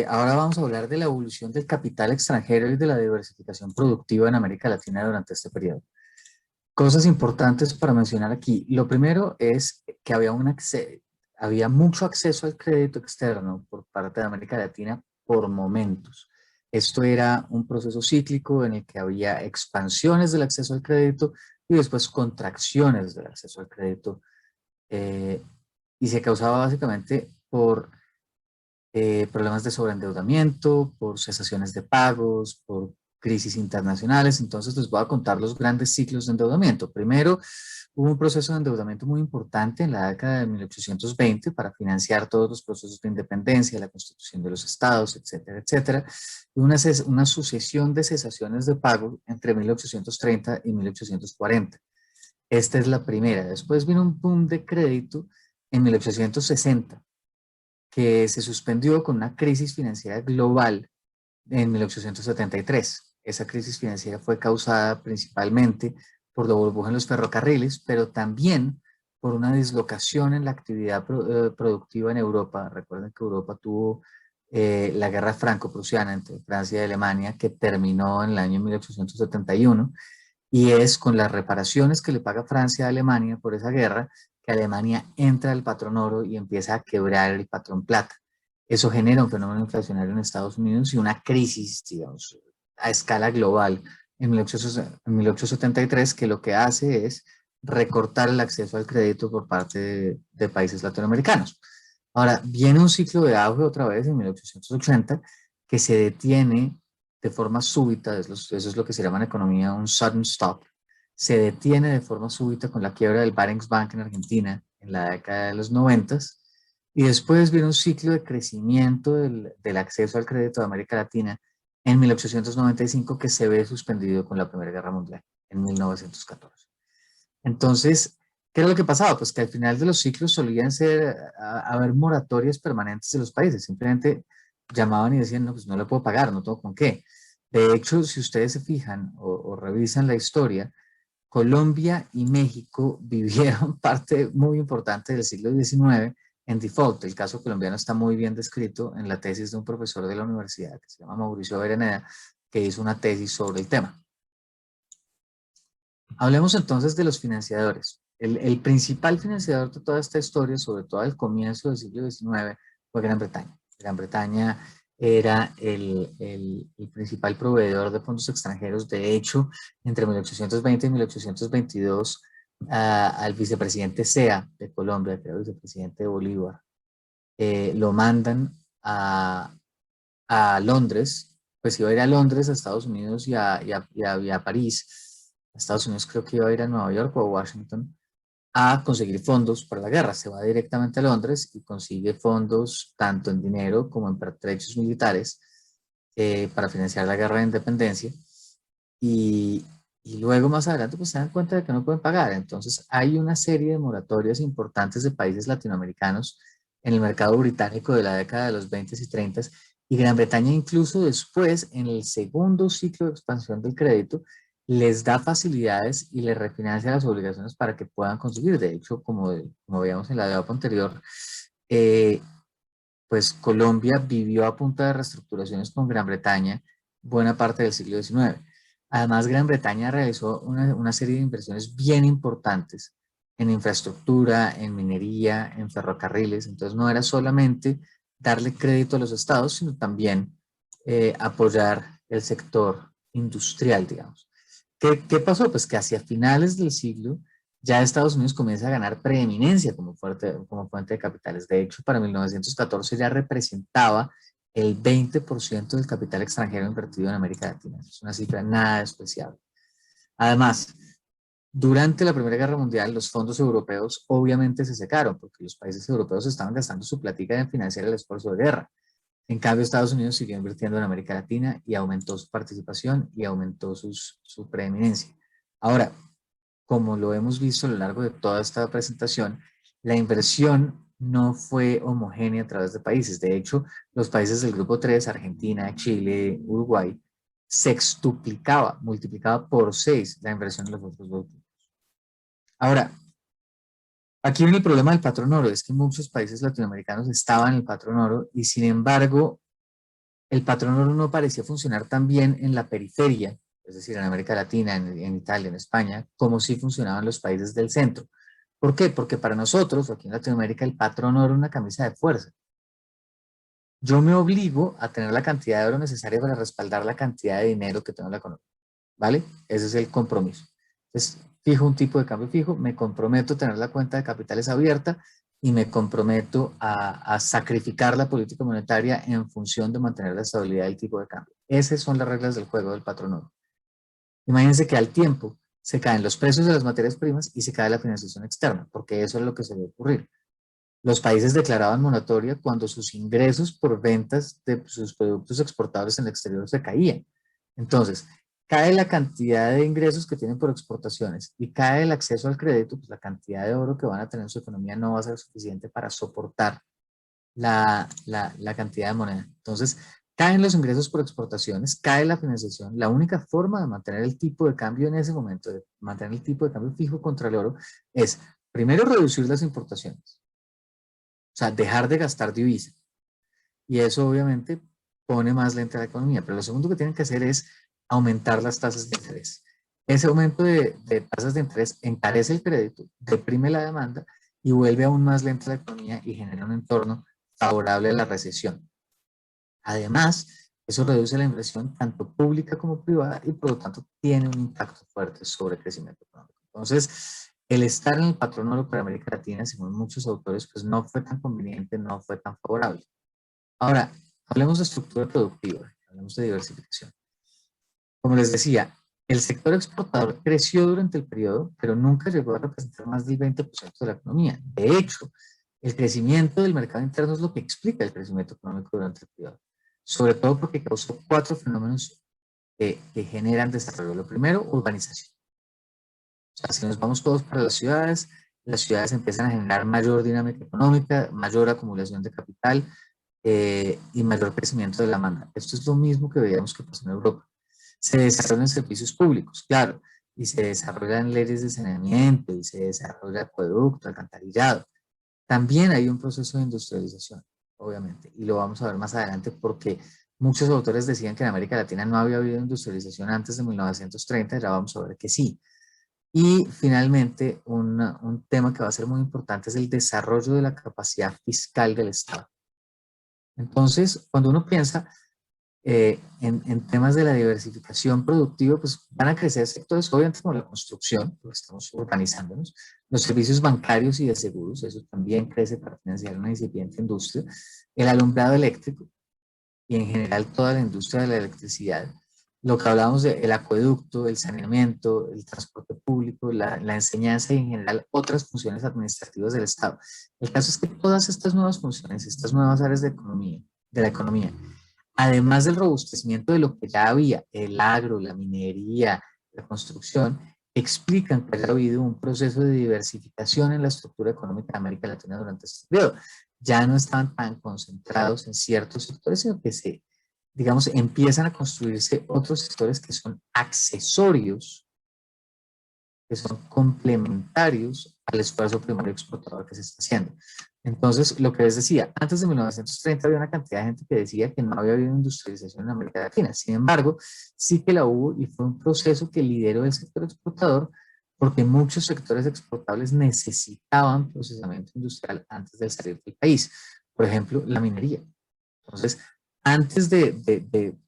ahora vamos a hablar de la evolución del capital extranjero y de la diversificación productiva en América Latina durante este periodo. Cosas importantes para mencionar aquí. Lo primero es que había mucho acceso al crédito externo por parte de América Latina por momentos. Esto era un proceso cíclico en el que había expansiones del acceso al crédito y después contracciones del acceso al crédito. Y se causaba básicamente por problemas de sobreendeudamiento, por cesaciones de pagos, por crisis internacionales. Entonces les voy a contar los grandes ciclos de endeudamiento. Primero, hubo un proceso de endeudamiento muy importante en la década de 1820 para financiar todos los procesos de independencia, la constitución de los estados, etcétera, etcétera. Y una sucesión de cesaciones de pago entre 1830 y 1840. Esta es la primera. Después vino un boom de crédito en 1860, que se suspendió con una crisis financiera global en 1873. Esa crisis financiera fue causada principalmente por la burbuja en los ferrocarriles, pero también por una dislocación en la actividad productiva en Europa. Recuerden que Europa tuvo la guerra franco-prusiana entre Francia y Alemania, que terminó en el año 1871, y es con las reparaciones que le paga Francia a Alemania por esa guerra que Alemania entra al patrón oro y empieza a quebrar el patrón plata. Eso genera un fenómeno inflacionario en Estados Unidos y una crisis, digamos, a escala global en 1873, que lo que hace es recortar el acceso al crédito por parte de países latinoamericanos. Ahora, viene un ciclo de auge otra vez en 1880 que se detiene de forma súbita, eso es lo que se llama en economía un sudden stop, se detiene de forma súbita con la quiebra del Barings Bank en Argentina en la década de los 90, y después viene un ciclo de crecimiento del acceso al crédito de América Latina en 1895 que se ve suspendido con la Primera Guerra Mundial en 1914. Entonces, ¿qué era lo que pasaba? Pues que al final de los ciclos solían haber moratorias permanentes de los países. Simplemente llamaban y decían, no, pues no le puedo pagar, no tengo con qué. De hecho, si ustedes se fijan o revisan la historia, Colombia y México vivieron parte muy importante del siglo XIX en default. El caso colombiano está muy bien descrito en la tesis de un profesor de la universidad que se llama Mauricio Avellaneda, que hizo una tesis sobre el tema. Hablemos entonces de los financiadores. El principal financiador de toda esta historia, sobre todo al comienzo del siglo XIX, fue Gran Bretaña. Gran Bretaña era el principal proveedor de fondos extranjeros. De hecho, entre 1820 y 1822, al vicepresidente Sea de Colombia, que era vicepresidente de Bolívar, lo mandan a Londres, pues iba a ir a Londres, a Estados Unidos y a París. A Estados Unidos creo que iba a ir a Nueva York o a Washington a conseguir fondos para la guerra. Se va directamente a Londres y consigue fondos tanto en dinero como en pertrechos militares para financiar la guerra de independencia. Y luego más adelante pues se dan cuenta de que no pueden pagar. Entonces hay una serie de moratorias importantes de países latinoamericanos en el mercado británico de la década de los 20 y 30, y Gran Bretaña incluso después, en el segundo ciclo de expansión del crédito, les da facilidades y les refinancia las obligaciones para que puedan conseguir. De hecho, como veíamos en la DEOP anterior, pues Colombia vivió a punta de reestructuraciones con Gran Bretaña buena parte del siglo XIX. Además, Gran Bretaña realizó una serie de inversiones bien importantes en infraestructura, en minería, en ferrocarriles. Entonces no era solamente darle crédito a los estados, sino también apoyar el sector industrial, digamos. ¿Qué pasó? Pues que hacia finales del siglo ya Estados Unidos comienza a ganar preeminencia como fuente de capitales. De hecho, para 1914 ya representaba el 20% del capital extranjero invertido en América Latina. Es una cifra nada despreciable. Además, durante la Primera Guerra Mundial, los fondos europeos obviamente se secaron porque los países europeos estaban gastando su platica en financiar el esfuerzo de guerra. En cambio, Estados Unidos siguió invirtiendo en América Latina y aumentó su participación y aumentó su preeminencia. Ahora, como lo hemos visto a lo largo de toda esta presentación, la inversión no fue homogénea a través de países. De hecho, los países del grupo 3, Argentina, Chile, Uruguay, sextuplicaba, multiplicaba por 6 la inversión en los otros dos grupos. Ahora, aquí viene el problema del patrón oro, es que muchos países latinoamericanos estaban en el patrón oro y sin embargo el patrón oro no parecía funcionar tan bien en la periferia, es decir, en América Latina, en Italia, en España, como sí funcionaban los países del centro. ¿Por qué? Porque para nosotros, aquí en Latinoamérica, el patrón oro es una camisa de fuerza. Yo me obligo a tener la cantidad de oro necesaria para respaldar la cantidad de dinero que tengo en la economía, ¿vale? Ese es el compromiso. Entonces, fijo un tipo de cambio fijo, me comprometo a tener la cuenta de capitales abierta y me comprometo a sacrificar la política monetaria en función de mantener la estabilidad del tipo de cambio. Esas son las reglas del juego del patrón oro. Imagínense que al tiempo se caen los precios de las materias primas y se cae la financiación externa, porque eso es lo que se debe ocurrir. Los países declaraban moratoria cuando sus ingresos por ventas de sus productos exportables en el exterior se caían. Entonces, cae la cantidad de ingresos que tienen por exportaciones y cae el acceso al crédito, pues la cantidad de oro que van a tener en su economía no va a ser suficiente para soportar la cantidad de moneda. Entonces, caen los ingresos por exportaciones, cae la financiación. La única forma de mantener el tipo de cambio en ese momento, de mantener el tipo de cambio fijo contra el oro, es primero reducir las importaciones. O sea, dejar de gastar divisa. Y eso obviamente pone más lenta la economía. Pero lo segundo que tienen que hacer es aumentar las tasas de interés. Ese aumento de tasas de interés encarece el crédito, deprime la demanda y vuelve aún más lenta la economía y genera un entorno favorable a la recesión. Además, eso reduce la inversión tanto pública como privada y por lo tanto tiene un impacto fuerte sobre el crecimiento económico. Entonces, el estar en el patrón oro para América Latina, según muchos autores, pues no fue tan conveniente, no fue tan favorable. Ahora, hablemos de estructura productiva, hablemos de diversificación. Como les decía, el sector exportador creció durante el periodo, pero nunca llegó a representar más del 20% de la economía. De hecho, el crecimiento del mercado interno es lo que explica el crecimiento económico durante el periodo, sobre todo porque causó 4 fenómenos que generan desarrollo. Lo primero, urbanización. O sea, si nos vamos todos para las ciudades empiezan a generar mayor dinámica económica, mayor acumulación de capital y mayor crecimiento de la demanda. Esto es lo mismo que veíamos que pasó en Europa. Se desarrollan servicios públicos, claro, y se desarrollan leyes de saneamiento, y se desarrolla acueducto, alcantarillado. También hay un proceso de industrialización, obviamente, y lo vamos a ver más adelante porque muchos autores decían que en América Latina no había habido industrialización antes de 1930, ya vamos a ver que sí. Y finalmente, un tema que va a ser muy importante es el desarrollo de la capacidad fiscal del Estado. Entonces, cuando uno piensa en temas de la diversificación productiva, pues van a crecer sectores, obviamente como la construcción, porque estamos urbanizándonos, los servicios bancarios y de seguros, eso también crece para financiar una incipiente industria, el alumbrado eléctrico y en general toda la industria de la electricidad, lo que hablábamos del acueducto, el saneamiento, el transporte público, la enseñanza y en general otras funciones administrativas del Estado. El caso es que todas estas nuevas funciones, estas nuevas áreas de la economía, además del robustecimiento de lo que ya había, el agro, la minería, la construcción, explican que haya habido un proceso de diversificación en la estructura económica de América Latina durante este periodo. Ya no estaban tan concentrados en ciertos sectores, sino que digamos, empiezan a construirse otros sectores que son accesorios, que son complementarios al esfuerzo primario exportador que se está haciendo. Entonces, lo que les decía, antes de 1930 había una cantidad de gente que decía que no había habido industrialización en América Latina. Sin embargo, sí que la hubo y fue un proceso que lideró el sector exportador porque muchos sectores exportables necesitaban procesamiento industrial antes de salir del país. Por ejemplo, la minería. Entonces, antes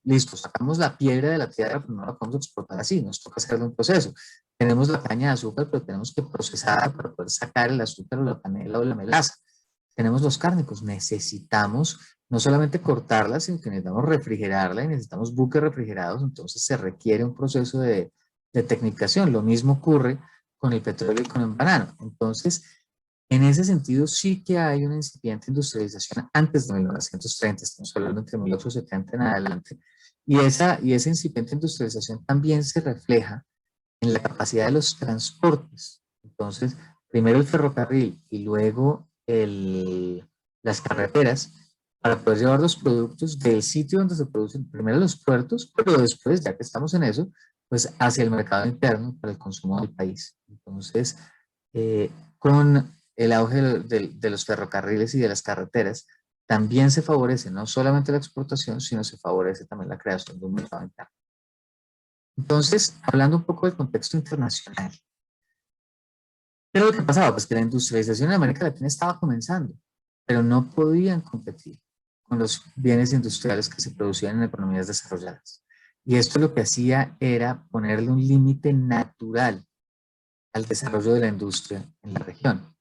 listo, sacamos la piedra de la tierra, pero no la podemos exportar así, nos toca hacerle un proceso. Tenemos la caña de azúcar, pero tenemos que procesarla para poder sacar el azúcar o la panela o la melaza. Tenemos los cárnicos, necesitamos no solamente cortarla, sino que necesitamos refrigerarla y necesitamos buques refrigerados, entonces se requiere un proceso de tecnificación. Lo mismo ocurre con el petróleo y con el banano. Entonces, En ese sentido, sí que hay una incipiente industrialización antes de 1930, estamos hablando entre 1870 en adelante, y esa incipiente industrialización también se refleja en la capacidad de los transportes. Entonces, primero el ferrocarril y luego las carreteras para poder llevar los productos del sitio donde se producen, primero los puertos, pero después, ya que estamos en eso, pues hacia el mercado interno para el consumo del país. Entonces, con el auge de los ferrocarriles y de las carreteras, también se favorece no solamente la exportación, sino se favorece también la creación de un mercado interno. Entonces, hablando un poco del contexto internacional, ¿qué es lo que pasaba? Pues que la industrialización en América Latina estaba comenzando, pero no podían competir con los bienes industriales que se producían en economías desarrolladas. Y esto lo que hacía era ponerle un límite natural al desarrollo de la industria en la región.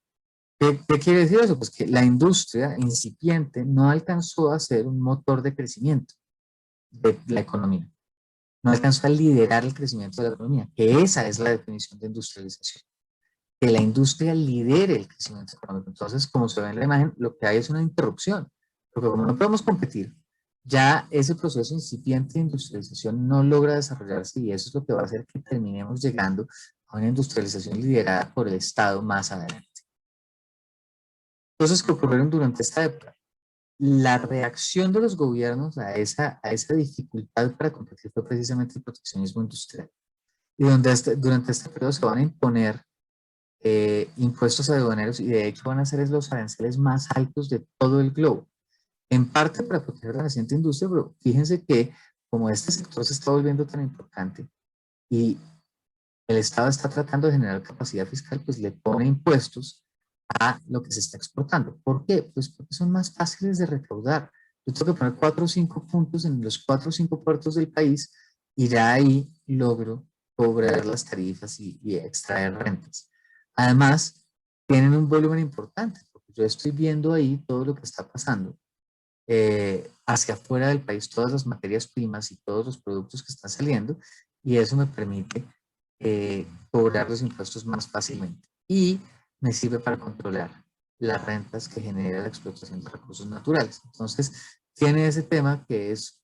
¿Qué quiere decir eso? Pues que la industria incipiente no alcanzó a ser un motor de crecimiento de la economía. No alcanzó a liderar el crecimiento de la economía, que esa es la definición de industrialización. Que la industria lidere el crecimiento económico. Entonces, como se ve en la imagen, lo que hay es una interrupción, porque como no podemos competir, ya ese proceso incipiente de industrialización no logra desarrollarse y eso es lo que va a hacer que terminemos llegando a una industrialización liderada por el Estado más adelante. Cosas que ocurrieron durante esta época. La reacción de los gobiernos a esa dificultad para competir fue precisamente el proteccionismo industrial. Y durante este periodo se van a imponer impuestos aduaneros y de hecho van a ser los aranceles más altos de todo el globo. En parte para proteger la naciente industria, pero fíjense que como este sector se está volviendo tan importante y el Estado está tratando de generar capacidad fiscal, pues le pone impuestos a lo que se está exportando. ¿Por qué? Pues porque son más fáciles de recaudar. Yo tengo que poner 4 o 5 puntos en los 4 o 5 puertos del país y ya ahí logro cobrar las tarifas y extraer rentas. Además, tienen un volumen importante, porque yo estoy viendo ahí todo lo que está pasando hacia afuera del país, todas las materias primas y todos los productos que están saliendo, y eso me permite cobrar los impuestos más fácilmente. Y me sirve para controlar las rentas que genera la explotación de recursos naturales. Entonces, tiene ese tema que es,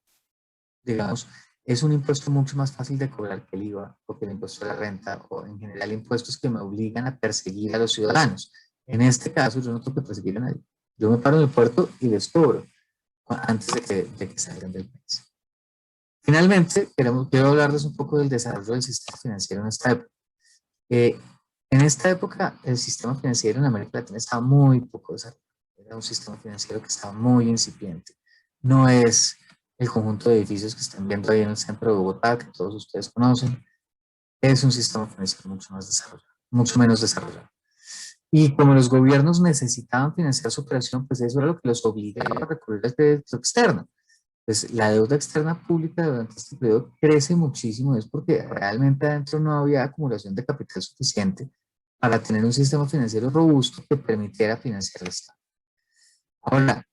digamos, es un impuesto mucho más fácil de cobrar que el IVA o que el impuesto de la renta o en general impuestos que me obligan a perseguir a los ciudadanos. En este caso, yo no tengo que perseguir a nadie. Yo me paro en el puerto y les cobro antes de que salgan del país. Finalmente, quiero hablarles un poco del desarrollo del sistema financiero en esta época. En esta época, el sistema financiero en América Latina estaba muy poco desarrollado. Era un sistema financiero que estaba muy incipiente. No es el conjunto de edificios que están viendo ahí en el centro de Bogotá, que todos ustedes conocen. Es un sistema financiero mucho más desarrollado, mucho menos desarrollado. Y como los gobiernos necesitaban financiar su operación, pues eso era lo que los obligaba a recurrir al crédito externo. Pues la deuda externa pública durante este periodo crece muchísimo, es porque realmente adentro no había acumulación de capital suficiente para tener un sistema financiero robusto que permitiera financiar el Estado. Ahora,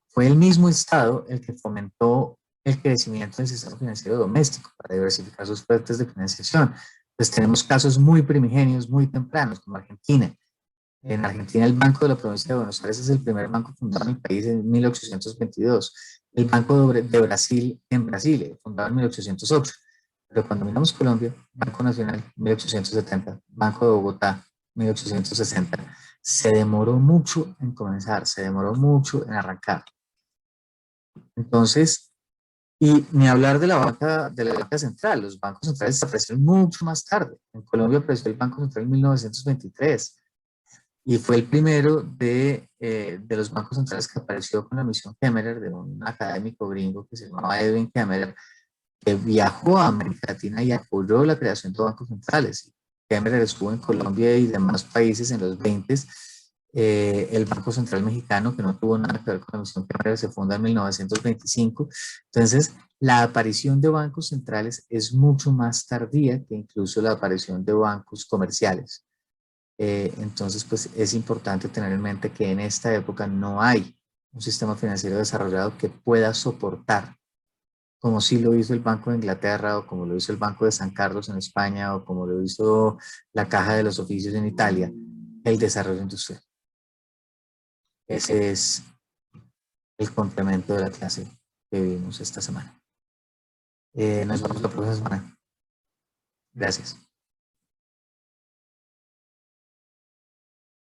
fue el mismo Estado el que fomentó el crecimiento del sistema financiero doméstico para diversificar sus fuentes de financiación. Pues tenemos casos muy primigenios, muy tempranos, como Argentina. En Argentina, el Banco de la Provincia de Buenos Aires es el primer banco fundado en el país en 1822. El Banco de Brasil en Brasil, fundado en 1808. Pero cuando miramos Colombia, Banco Nacional, 1870, Banco de Bogotá, 1860, se demoró mucho en comenzar, se demoró mucho en arrancar. Entonces, y ni hablar de la banca central, los bancos centrales aparecieron mucho más tarde. En Colombia apareció el Banco Central en 1923 y fue el primero de los bancos centrales que apareció con la misión Kemmerer, de un académico gringo que se llamaba Edwin Kemmerer, que viajó a América Latina y apoyó la creación de bancos centrales. Kemmerer estuvo en Colombia y demás países en los 20s. El Banco Central Mexicano, que no tuvo nada que ver con la misión Kemmerer, se funda en 1925. Entonces, la aparición de bancos centrales es mucho más tardía que incluso la aparición de bancos comerciales. Entonces, pues es importante tener en mente que en esta época no hay un sistema financiero desarrollado que pueda soportar, como sí lo hizo el Banco de Inglaterra, o como lo hizo el Banco de San Carlos en España, o como lo hizo la Caja de los Oficios en Italia, el desarrollo industrial. Ese es el complemento de la clase que vimos esta semana. Nos vemos la próxima semana. Gracias.